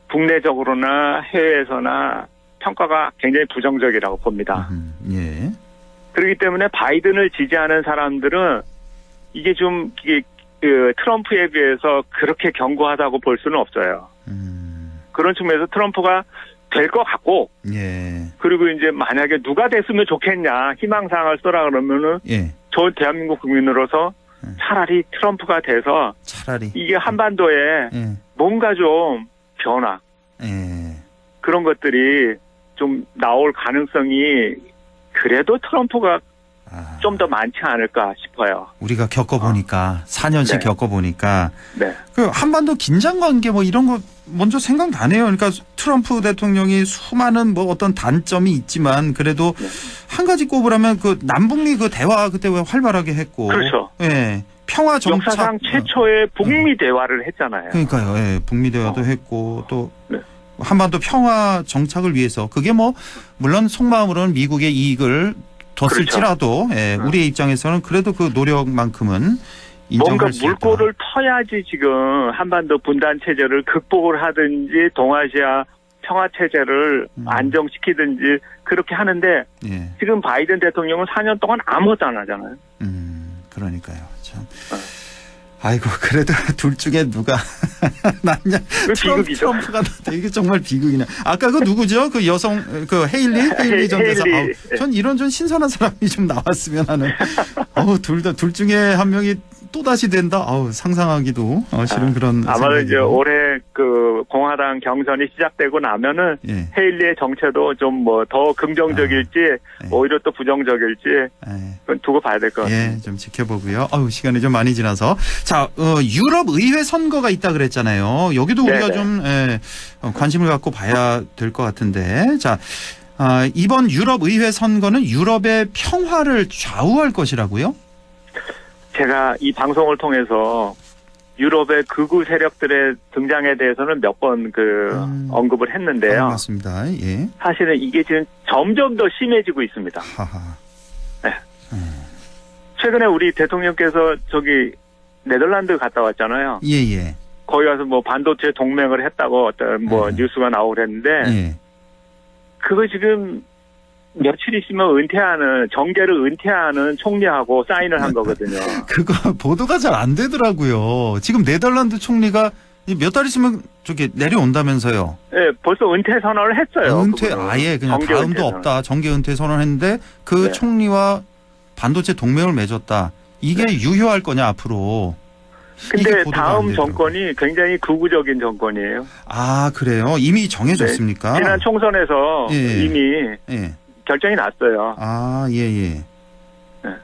Speaker 11: 국내적으로나 해외에서나 평가가 굉장히 부정적이라고 봅니다. 그렇기 때문에 바이든을 지지하는 사람들은 이게 좀 그 트럼프에 비해서 그렇게 견고하다고 볼 수는 없어요. 그런 측면에서 트럼프가 될 것 같고,
Speaker 2: 예.
Speaker 11: 그리고 이제 만약에 누가 됐으면 좋겠냐 희망사항을 써라 그러면은
Speaker 2: 예.
Speaker 11: 저 대한민국 국민으로서 차라리 트럼프가 돼서
Speaker 2: 차라리
Speaker 11: 이게 한반도에
Speaker 2: 예.
Speaker 11: 뭔가 좀 변화
Speaker 2: 예.
Speaker 11: 그런 것들이 좀 나올 가능성이 그래도 트럼프가 좀 더 많지 않을까 싶어요.
Speaker 2: 우리가 겪어보니까 4년씩
Speaker 11: 네.
Speaker 2: 겪어보니까
Speaker 11: 네.
Speaker 2: 그 한반도 긴장 관계 뭐 이런 거 먼저 생각 안 해요. 그러니까 트럼프 대통령이 수많은 뭐 어떤 단점이 있지만 그래도
Speaker 11: 네.
Speaker 2: 한 가지 꼽으라면 그 남북미 그 대화 그때 왜 활발하게 했고,
Speaker 11: 그렇죠.
Speaker 2: 예, 평화 정착
Speaker 11: 역사상 최초의 북미 대화를 했잖아요.
Speaker 2: 그러니까요. 예, 북미 대화도 했고 또
Speaker 11: 네.
Speaker 2: 한반도 평화 정착을 위해서 그게 뭐 물론 속마음으로는 미국의 이익을 뒀을지라도
Speaker 11: 그렇죠.
Speaker 2: 예, 우리의 입장에서는 그래도 그 노력만큼은
Speaker 11: 뭔가
Speaker 2: 인정할 수 있다.
Speaker 11: 물꼬를 터야지 지금 한반도 분단 체제를 극복을 하든지 동아시아 평화 체제를 안정시키든지 그렇게 하는데
Speaker 2: 예.
Speaker 11: 지금 바이든 대통령은 4년 동안 아무것도 안 하잖아요.
Speaker 2: 그러니까요. 참. 아이고 그래도 둘 중에 누가 낫냐?
Speaker 11: 비극이죠.
Speaker 2: 트럼프가 낫다. 이게 정말 비극이네. 아까 그 누구죠? 그 여성 그 헤일리 전 대사. 전 이런 좀 신선한 사람이 좀 나왔으면 하는. 둘 중에 한 명이 또 다시 된다. 상상하기도 실은 그런.
Speaker 11: 아마도 이제 올해 그 공화당 경선이 시작되고 나면은
Speaker 2: 예.
Speaker 11: 헤일리의 정체도 좀 뭐 더 긍정적일지 오히려 또 부정적일지 그건 두고 봐야 될 것 같습니다.
Speaker 2: 예, 좀 지켜보고요. 시간이 좀 많이 지나서 자 유럽 의회 선거가 있다 그랬잖아요. 여기도 우리가 좀 관심을 갖고 봐야 될 것 같은데 자 이번 유럽 의회 선거는 유럽의 평화를 좌우할 것이라고요?
Speaker 11: 제가 이 방송을 통해서 유럽의 극우 세력들의 등장에 대해서는 몇 번 언급을 했는데요.
Speaker 2: 맞습니다. 예.
Speaker 11: 사실은 이게 지금 점점 더 심해지고 있습니다. 네. 최근에 우리 대통령께서 저기 네덜란드 갔다 왔잖아요.
Speaker 2: 예.
Speaker 11: 거기 가서 뭐 반도체 동맹을 했다고 어떤 뭐 뉴스가 나오고 그랬는데
Speaker 2: 예.
Speaker 11: 그거 지금 며칠 있으면 정계를 은퇴하는 총리하고 사인을 한 거거든요.
Speaker 2: 그거 보도가 잘 안 되더라고요. 지금 네덜란드 총리가 몇 달 있으면 저기 내려온다면서요.
Speaker 11: 네, 벌써 은퇴 선언을 했어요.
Speaker 2: 은퇴 아예 그냥 다음도 없다. 정계 은퇴 선언했는데 그 총리와 반도체 동맹을 맺었다. 이게 유효할 거냐 앞으로.
Speaker 11: 근데 다음 정권이 굉장히 극우적인 정권이에요.
Speaker 2: 아 그래요? 이미 정해졌습니까?
Speaker 11: 네, 지난 총선에서 이미 결정이 났어요.
Speaker 2: 예.
Speaker 11: 네.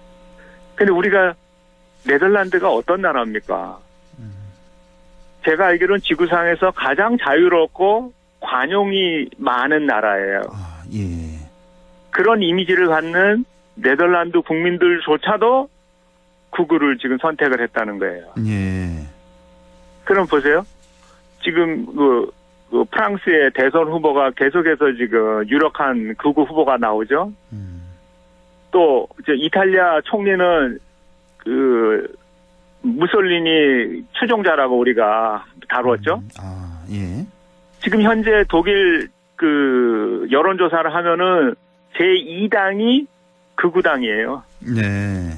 Speaker 11: 근데 우리가 네덜란드가 어떤 나라입니까? 제가 알기로는 지구상에서 가장 자유롭고 관용이 많은 나라예요.
Speaker 2: 예.
Speaker 11: 그런 이미지를 갖는 네덜란드 국민들조차도 극우를 지금 선택을 했다는 거예요.
Speaker 2: 예.
Speaker 11: 그럼 보세요. 지금 그 프랑스의 대선 후보가 계속해서 지금 유력한 극우 후보가 나오죠. 또 이탈리아 총리는 무솔리니 추종자라고 우리가 다루었죠.
Speaker 2: 예.
Speaker 11: 지금 현재 독일 여론조사를 하면은 제2당이 극우당이에요.
Speaker 2: 네.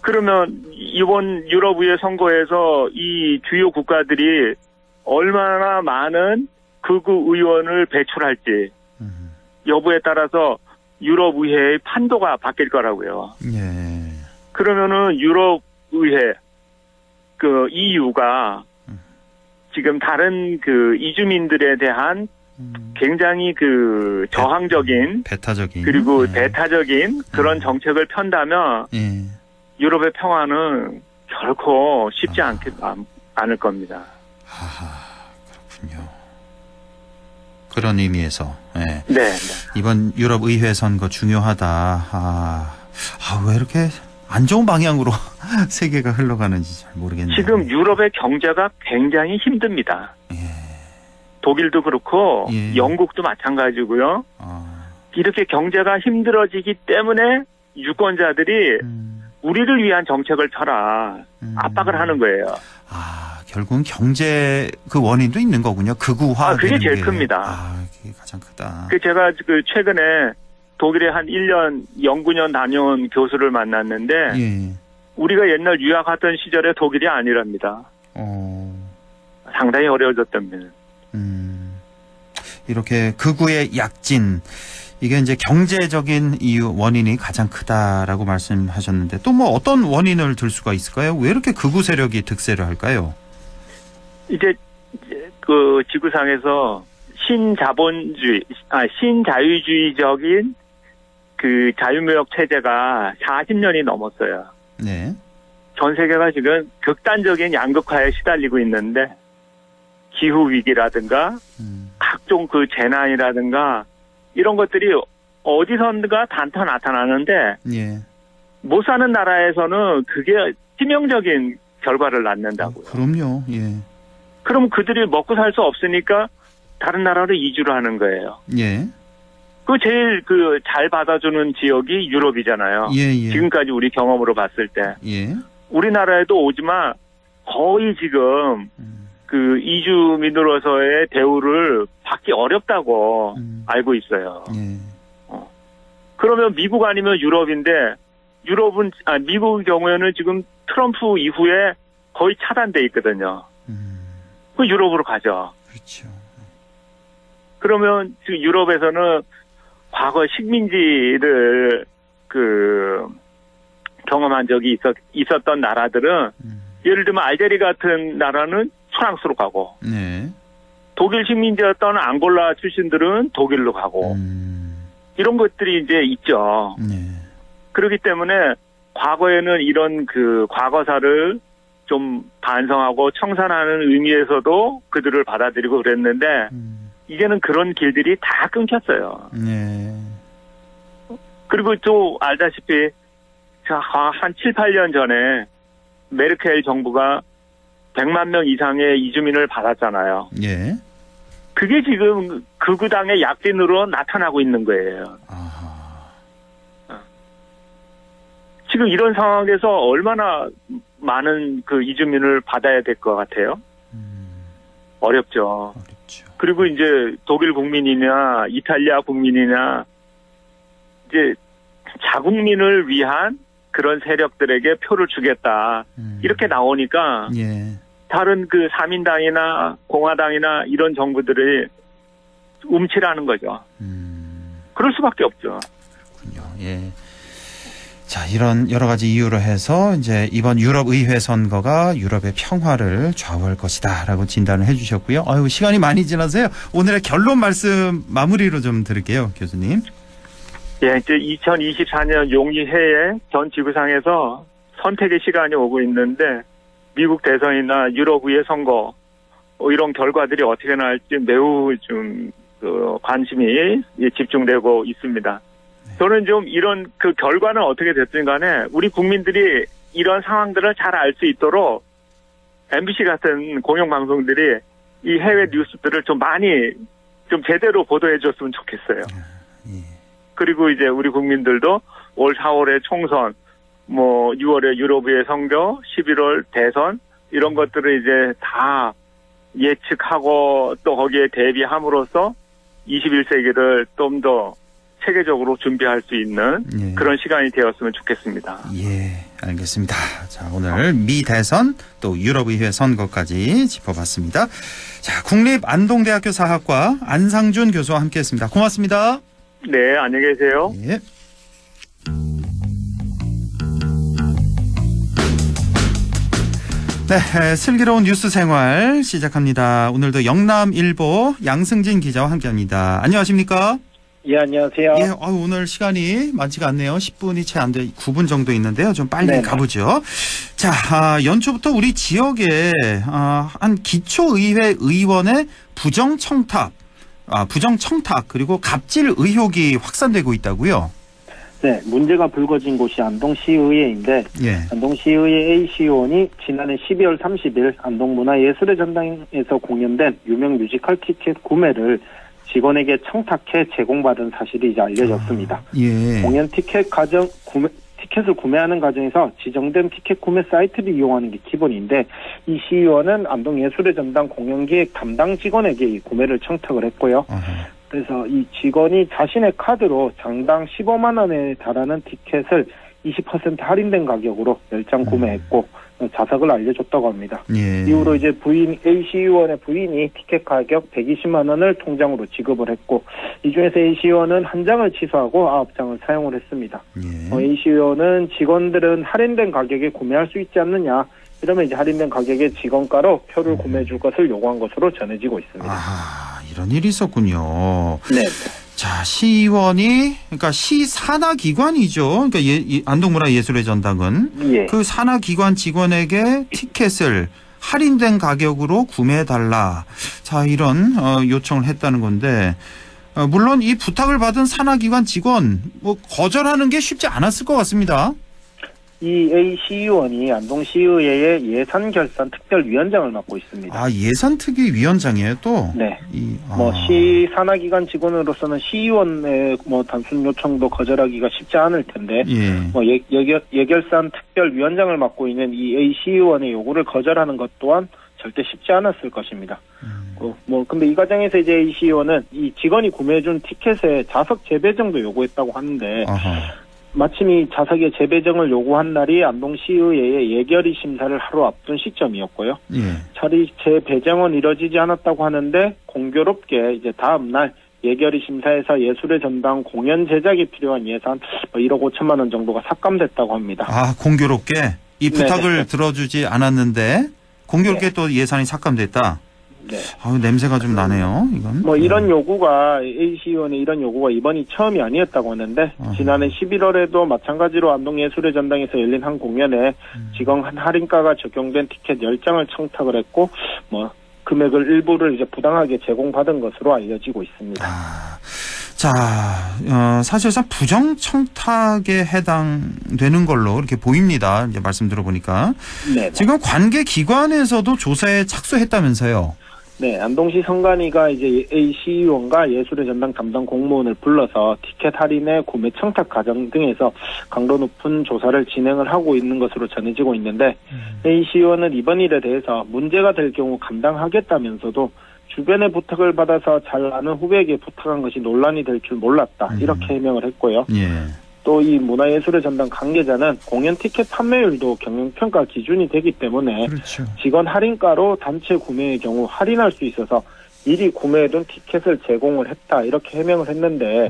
Speaker 11: 그러면 이번 유럽의회 선거에서 이 주요 국가들이 얼마나 많은 극우 의원을 배출할지 여부에 따라서 유럽의회의 판도가 바뀔 거라고요.
Speaker 2: 예.
Speaker 11: 그러면은 유럽의회 EU가 지금 다른 이주민들에 대한 굉장히 저항적인
Speaker 2: 배타적인
Speaker 11: 그리고 배타적인 그런 정책을 편다면 유럽의 평화는 결코 쉽지 않을 겁니다.
Speaker 2: 그렇군요. 그런 의미에서
Speaker 11: 네.
Speaker 2: 이번 유럽 의회 선거 중요하다. 왜 이렇게 안 좋은 방향으로 세계가 흘러가는지 잘 모르겠네요.
Speaker 11: 지금 유럽의 경제가 굉장히 힘듭니다. 독일도 그렇고 영국도 마찬가지고요. 이렇게 경제가 힘들어지기 때문에 유권자들이 우리를 위한 정책을 펴라 압박을 하는 거예요.
Speaker 2: 결국은 경제 원인도 있는 거군요. 극우화.
Speaker 11: 그게 제일 큽니다.
Speaker 2: 그게 가장 크다.
Speaker 11: 제가 최근에 독일에 한 1년 연구년 다녀온 교수를 만났는데 우리가 옛날 유학하던 시절의 독일이 아니랍니다. 상당히 어려워졌답니다.
Speaker 2: 이렇게 극우의 약진, 이게 이제 경제적인 이유, 원인이 가장 크다라고 말씀하셨는데 또 뭐 어떤 원인을 들 수가 있을까요? 왜 이렇게 극우 세력이 득세를 할까요?
Speaker 11: 이제 그 지구상에서 신자유주의적인 그 자유무역 체제가 40년이 넘었어요.
Speaker 2: 네.
Speaker 11: 전 세계가 지금 극단적인 양극화에 시달리고 있는데 기후 위기라든가 각종 그 재난이라든가 이런 것들이 어디선가 단타 나타나는데
Speaker 2: 예.
Speaker 11: 못 사는 나라에서는 그게 치명적인 결과를 낳는다고요.
Speaker 2: 그럼요. 예.
Speaker 11: 그럼 그들이 먹고 살 수 없으니까 다른 나라로 이주를 하는 거예요.
Speaker 2: 예.
Speaker 11: 그 제일 그 잘 받아주는 지역이 유럽이잖아요.
Speaker 2: 예, 예.
Speaker 11: 지금까지 우리 경험으로 봤을 때.
Speaker 2: 예.
Speaker 11: 우리나라에도 오지만 거의 지금 그 이주민으로서의 대우를 받기 어렵다고 알고 있어요.
Speaker 2: 예.
Speaker 11: 그러면 미국 아니면 유럽인데 미국의 경우에는 지금 트럼프 이후에 거의 차단돼 있거든요. 그 유럽으로 가죠.
Speaker 2: 그렇죠.
Speaker 11: 그러면 지금 유럽에서는 과거 식민지를 그 경험한 적이 있었던 나라들은 예를 들면 알제리 같은 나라는 프랑스로 가고
Speaker 2: 네.
Speaker 11: 독일 식민지였던 앙골라 출신들은 독일로 가고 이런 것들이 이제 있죠.
Speaker 2: 네.
Speaker 11: 그렇기 때문에 과거에는 이런 그 과거사를 좀 반성하고 청산하는 의미에서도 그들을 받아들이고 그랬는데 이제는 그런 길들이 다 끊겼어요.
Speaker 2: 네.
Speaker 11: 그리고 또 알다시피 한 7, 8년 전에 메르켈 정부가 100만 명 이상의 이주민을 받았잖아요.
Speaker 2: 예.
Speaker 11: 그게 지금 극우당의 약진으로 나타나고 있는 거예요. 지금 이런 상황에서 얼마나 많은 그 이주민을 받아야 될 것 같아요? 어렵죠. 그리고 이제 독일 국민이냐 이탈리아 국민이냐 이제 자국민을 위한 그런 세력들에게 표를 주겠다. 이렇게 나오니까
Speaker 2: 예.
Speaker 11: 다른 그 사민당이나 공화당이나 이런 정부들이 움츠라는 거죠. 그럴 수밖에 없죠.
Speaker 2: 그렇군요. 예. 자, 이런 여러 가지 이유로 해서 이제 이번 유럽 의회 선거가 유럽의 평화를 좌우할 것이다라고 진단을 해주셨고요. 아유, 시간이 많이 지나서요. 오늘의 결론 말씀 마무리로 좀 드릴게요, 교수님.
Speaker 11: 예, 이제 2024년 용의회에 전 지구상에서 선택의 시간이 오고 있는데 미국 대선이나 유럽 의회 선거 이런 결과들이 어떻게 나올지 매우 좀 관심이 집중되고 있습니다. 저는 좀 이런 그 결과는 어떻게 됐든 간에 우리 국민들이 이런 상황들을 잘 알 수 있도록 MBC 같은 공영방송들이 이 해외 뉴스들을 좀 많이 좀 제대로 보도해 줬으면 좋겠어요. 그리고 이제 우리 국민들도 올 4월에 총선, 뭐 6월에 유럽의회 선거, 11월 대선 이런 것들을 이제 다 예측하고 또 거기에 대비함으로써 21세기를 좀 더 체계적으로 준비할 수 있는
Speaker 2: 예.
Speaker 11: 그런 시간이 되었으면 좋겠습니다.
Speaker 2: 예, 알겠습니다. 자, 오늘 미 대선 또 유럽의회 선거까지 짚어봤습니다. 자, 국립안동대학교 사학과 안상준 교수와 함께했습니다. 고맙습니다.
Speaker 11: 네, 안녕히 계세요.
Speaker 2: 예. 네, 슬기로운 뉴스 생활 시작합니다. 오늘도 영남일보 양승진 기자와 함께합니다. 안녕하십니까?
Speaker 10: 예, 안녕하세요.
Speaker 2: 예, 오늘 시간이 많지가 않네요. 10분이 채 안 돼, 9분 정도 있는데요. 좀 빨리
Speaker 10: 네네.
Speaker 2: 가보죠. 자, 연초부터 우리 지역에 한 기초의회 의원의 부정청탁 그리고 갑질 의혹이 확산되고 있다고요?
Speaker 10: 네, 문제가 불거진 곳이 안동시의회인데
Speaker 2: 예.
Speaker 10: 안동시의회 A시의원이 지난해 12월 30일 안동문화예술의 전당에서 공연된 유명 뮤지컬 티켓 구매를 직원에게 청탁해 제공받은 사실이 이제 알려졌습니다.
Speaker 2: 예.
Speaker 10: 공연 티켓을 구매하는 과정에서 지정된 티켓 구매 사이트를 이용하는 게 기본인데 이 시의원은 안동예술의 전당 공연기획 담당 직원에게 이 구매를 청탁을 했고요. 그래서 이 직원이 자신의 카드로 장당 15만 원에 달하는 티켓을 20% 할인된 가격으로 10장 구매했고 자석을 알려줬다고 합니다.
Speaker 2: 예.
Speaker 10: 이후로 이제 A씨 의원의 부인이 티켓 가격 120만 원을 통장으로 지급을 했고 이 중에서 A씨 의원은 한 장을 취소하고 9장을 사용을 했습니다.
Speaker 2: 예.
Speaker 10: A씨 의원은 직원들은 할인된 가격에 구매할 수 있지 않느냐, 이러면 이제 할인된 가격에 직원가로 표를 구매해 줄 것을 요구한 것으로 전해지고 있습니다.
Speaker 2: 아, 이런 일이 있었군요.
Speaker 10: 네.
Speaker 2: 자, 시의원이, 그러니까 시 산하기관이죠. 그러니까 안동문화예술의 전당은
Speaker 10: 예.
Speaker 2: 그 산하기관 직원에게 티켓을 할인된 가격으로 구매해달라. 자, 이런 요청을 했다는 건데, 물론 이 부탁을 받은 산하기관 직원 거절하는 게 쉽지 않았을 것 같습니다.
Speaker 10: 이 A씨 의원이 안동시의회의 예산결산특별위원장을 맡고 있습니다.
Speaker 2: 아, 예산특위위원장이에요, 또?
Speaker 10: 네. 시 산하기관 직원으로서는 시의원의 단순 요청도 거절하기가 쉽지 않을 텐데,
Speaker 2: 예.
Speaker 10: 예결산 특별위원장을 맡고 있는 이 A씨 의원의 요구를 거절하는 것 또한 절대 쉽지 않았을 것입니다. 근데 이 과정에서 이제 A씨 의원은 이 직원이 구매해준 티켓의 자석 재배정도 요구했다고 하는데, 마침 이 자석의 재배정을 요구한 날이 안동시의회의 예결위 심사를 하루 앞둔 시점이었고요.
Speaker 2: 예.
Speaker 10: 자리 재배정은 이뤄지지 않았다고 하는데 공교롭게 이제 다음 날 예결위 심사에서 예술의 전당 공연 제작이 필요한 예산 1억 5천만 원 정도가 삭감됐다고 합니다.
Speaker 2: 아, 공교롭게 이 부탁을 들어주지 않았는데 공교롭게
Speaker 10: 네.
Speaker 2: 또 예산이 삭감됐다.
Speaker 10: 네.
Speaker 2: 아유, 냄새가 좀 나네요, 이건.
Speaker 10: 이런 요구가, A씨 의원의 이런 요구가 이번이 처음이 아니었다고 하는데, 지난해 11월에도 마찬가지로 안동예술의 전당에서 열린 한 공연에 직원 할인가가 적용된 티켓 10장을 청탁을 했고, 금액을 일부를 이제 부당하게 제공받은 것으로 알려지고 있습니다.
Speaker 2: 자, 사실상 부정청탁에 해당되는 걸로 이렇게 보입니다. 이제 말씀 들어보니까.
Speaker 10: 네.
Speaker 2: 지금 관계기관에서도 조사에 착수했다면서요?
Speaker 10: 네, 안동시 선관위가 이제 A씨 의원과 예술의 전당 담당 공무원을 불러서 티켓 할인의 구매 청탁 과정 등에서 강도 높은 조사를 진행을 하고 있는 것으로 전해지고 있는데, A씨 의원은 이번 일에 대해서 문제가 될 경우 감당하겠다면서도 주변의 부탁을 받아서 잘 아는 후배에게 부탁한 것이 논란이 될 줄 몰랐다, 이렇게 해명을 했고요.
Speaker 2: 예.
Speaker 10: 또 이 문화예술의 전당 관계자는 공연 티켓 판매율도 경영평가 기준이 되기 때문에
Speaker 2: 그렇죠.
Speaker 10: 직원 할인가로 단체 구매의 경우 할인할 수 있어서 미리 구매해둔 티켓을 제공을 했다, 이렇게 해명을 했는데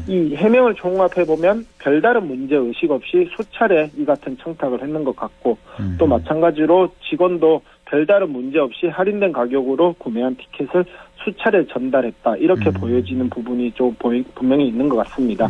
Speaker 10: 이 해명을 종합해보면 별다른 문제의식 없이 수차례 이 같은 청탁을 했는 것 같고 또 마찬가지로 직원도 별다른 문제 없이 할인된 가격으로 구매한 티켓을 수차례 전달했다, 이렇게 보여지는 부분이 좀 분명히 있는 것 같습니다.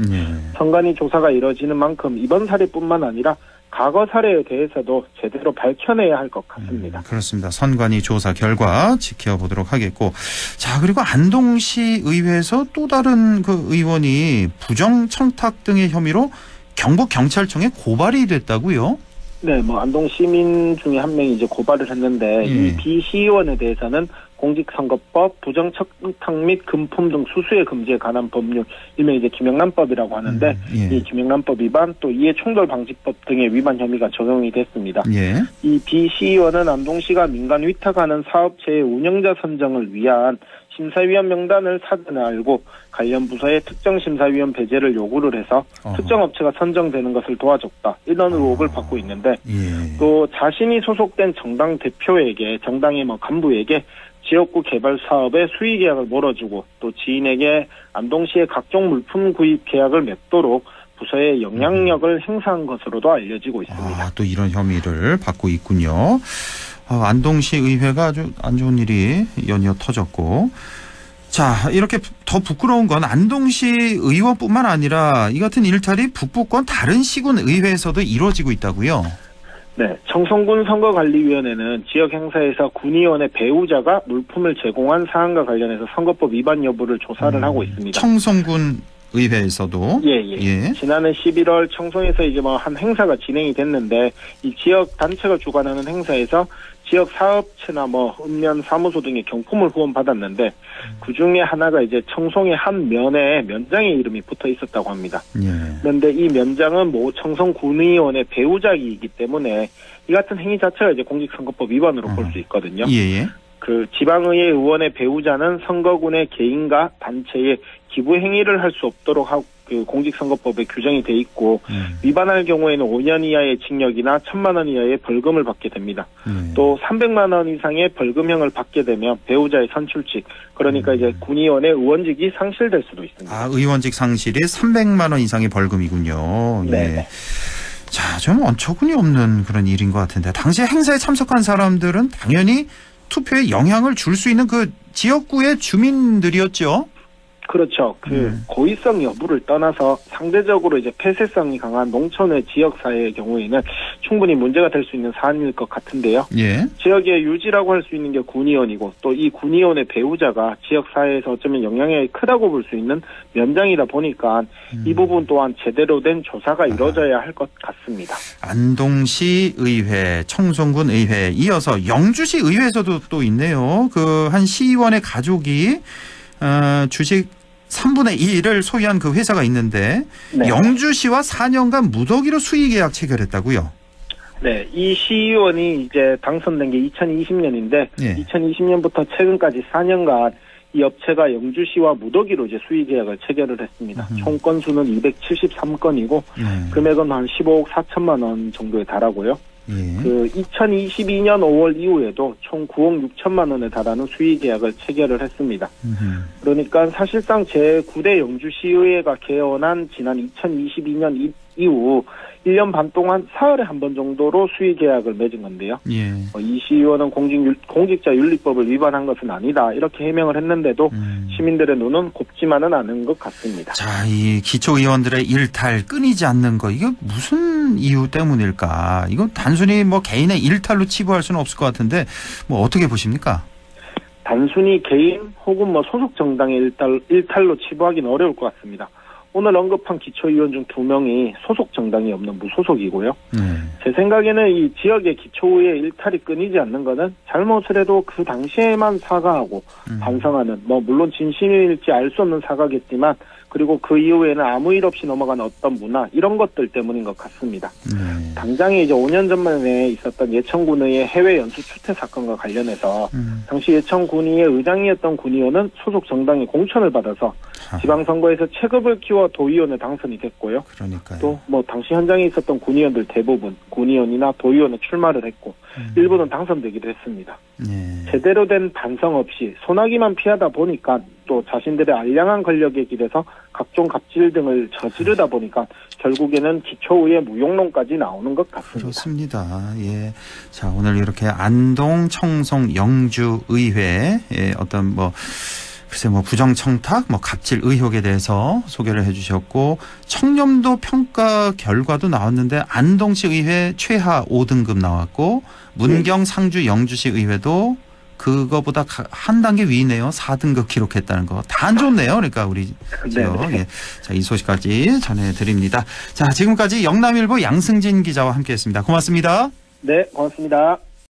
Speaker 10: 선관위 조사가 이뤄지는 만큼 이번 사례뿐만 아니라 과거 사례에 대해서도 제대로 밝혀내야 할 것 같습니다.
Speaker 2: 그렇습니다. 선관위 조사 결과 지켜보도록 하겠고, 자, 그리고 안동시 의회에서 또 다른 그 의원이 부정청탁 등의 혐의로 경북경찰청에 고발이 됐다고요?
Speaker 10: 네, 안동 시민 중에 한 명이 이제 고발을 했는데, 이 B씨 의원에 대해서는 공직선거법, 부정청탁 및 금품 등 수수의 금지에 관한 법률, 일명 이제 김영란법이라고 하는데, 이 김영란법 위반 또 이해충돌방지법 등의 위반 혐의가 적용이 됐습니다. 이 B씨 의원은 안동시가 민간 위탁하는 사업체의 운영자 선정을 위한 심사위원 명단을 사전에 알고 관련 부서에 특정 심사위원 배제를 요구를 해서 특정 업체가 선정되는 것을 도와줬다, 이런 의혹을 받고 있는데, 또 자신이 소속된 정당 대표에게, 정당의 간부에게 지역구 개발 사업의 수의 계약을 몰아주고 또 지인에게 안동시의 각종 물품 구입 계약을 맺도록 부서의 영향력을 행사한 것으로도 알려지고 있습니다.
Speaker 2: 또 이런 혐의를 받고 있군요. 안동시 의회가 아주 안 좋은 일이 연이어 터졌고, 자, 이렇게 더 부끄러운 건 안동시 의원뿐만 아니라 이 같은 일탈이 북부권 다른 시군 의회에서도 이루어지고 있다고요?
Speaker 10: 네, 청송군 선거관리위원회는 지역 행사에서 군의원의 배우자가 물품을 제공한 사안과 관련해서 선거법 위반 여부를 조사를 하고 있습니다.
Speaker 2: 청송군 의회에서도?
Speaker 10: 예. 지난해 11월 청송에서 이제 한 행사가 진행이 됐는데, 이 지역 단체가 주관하는 행사에서 지역 사업체나 읍면 사무소 등의 경품을 후원받았는데, 그 중에 하나가 이제 청송의 한 면에 면장의 이름이 붙어 있었다고 합니다. 그런데 이 면장은 모 청송 군의원의 배우자이기 때문에 이 같은 행위 자체가 이제 공직선거법 위반으로 볼 수 있거든요. 그 지방의회 의원의 배우자는 선거군의 개인과 단체에 기부 행위를 할 수 없도록 하고 그 공직선거법에 규정이 돼 있고 위반할 경우에는 5년 이하의 징역이나 1,000만 원 이하의 벌금을 받게 됩니다. 또 300만 원 이상의 벌금형을 받게 되면 배우자의 선출직 그러니까 이제 군의원의 의원직이 상실될 수도 있습니다.
Speaker 2: 아, 의원직 상실이 300만 원 이상의 벌금이군요. 예.
Speaker 10: 네.
Speaker 2: 자, 좀 어처구니 없는 그런 일인 것 같은데 당시 행사에 참석한 사람들은 당연히 투표에 영향을 줄 수 있는 그 지역구의 주민들이었죠.
Speaker 10: 그렇죠. 고의성 여부를 떠나서 상대적으로 이제 폐쇄성이 강한 농촌의 지역사회의 경우에는 충분히 문제가 될 수 있는 사안일 것 같은데요.
Speaker 2: 예.
Speaker 10: 지역의 유지라고 할 수 있는 게 군의원이고 또 이 군의원의 배우자가 지역사회에서 어쩌면 영향이 크다고 볼 수 있는 면장이다 보니까 이 부분 또한 제대로 된 조사가 이루어져야 할 것 같습니다.
Speaker 2: 안동시 의회, 청송군 의회 이어서 영주시 의회에서도 또 있네요. 그 한 시의원의 가족이 주식 3분의 1을 소유한 그 회사가 있는데
Speaker 10: 네.
Speaker 2: 영주시와 4년간 무더기로 수의계약 체결했다고요?
Speaker 10: 네, 이 시의원이 이제 당선된 게 2020년인데
Speaker 2: 예.
Speaker 10: 2020년부터 최근까지 4년간 이 업체가 영주시와 무더기로 이제 수의계약을 체결을 했습니다. 총 건수는 273건이고 금액은 한 15억 4천만 원 정도에 달하고요. 그 2022년 5월 이후에도 총 9억 6천만 원에 달하는 수의계약을 체결을 했습니다. 그러니까 사실상 제9대 영주시의회가 개원한 지난 2022년 이후 1년 반 동안 사흘에 한 번 정도로 수의계약을 맺은 건데요.
Speaker 2: 예.
Speaker 10: 이 시의원은 공직자윤리법을 위반한 것은 아니다 이렇게 해명을 했는데도 시민들의 눈은 곱지만은 않은 것 같습니다.
Speaker 2: 자, 이 기초의원들의 일탈 끊이지 않는 거 이게 무슨 이유 때문일까? 이거 단순히 뭐 개인의 일탈로 치부할 수는 없을 것 같은데 뭐 어떻게 보십니까?
Speaker 10: 단순히 개인 혹은 뭐 소속 정당의 일탈로 치부하기는 어려울 것 같습니다. 오늘 언급한 기초의원 중 2명이 소속 정당이 없는 무소속이고요. 제 생각에는 이 지역의 기초의회 일탈이 끊이지 않는 것은 잘못을 해도 그 당시에만 사과하고 반성하는 뭐 물론 진심일지 알 수 없는 사과겠지만 그리고 그 이후에는 아무 일 없이 넘어가는 어떤 문화 이런 것들 때문인 것 같습니다. 당장에 이제 5년 전만에 있었던 예천군의회 해외 연수 추태 사건과 관련해서 당시 예천군의회 의장이었던 군의원은 소속 정당의 공천을 받아서 지방선거에서 체급을 키워 도의원에 당선이 됐고요.
Speaker 2: 그러니까요.
Speaker 10: 또 뭐 당시 현장에 있었던 군의원들 대부분 군의원이나 도의원에 출마를 했고 일부는 당선되기도 했습니다. 제대로 된 반성 없이 소나기만 피하다 보니까 또 자신들의 알량한 권력에 기대서 각종 갑질 등을 저지르다 보니까 결국에는 기초의회 무용론까지 나오는 것 같습니다.
Speaker 2: 그렇습니다. 예. 자, 오늘 이렇게 안동, 청송, 영주 의회의 어떤 글쎄 부정청탁, 갑질 의혹에 대해서 소개를 해주셨고 청렴도 평가 결과도 나왔는데 안동시 의회 최하 5등급 나왔고 문경, 상주, 영주시 의회도 그거보다 한 단계 위네요. 4등급 기록했다는 거. 다 안 좋네요. 그러니까 우리 지역. 예. 자, 이 소식까지 전해드립니다. 자, 지금까지 영남일보 양승진 기자와 함께했습니다. 고맙습니다.
Speaker 10: 네, 고맙습니다.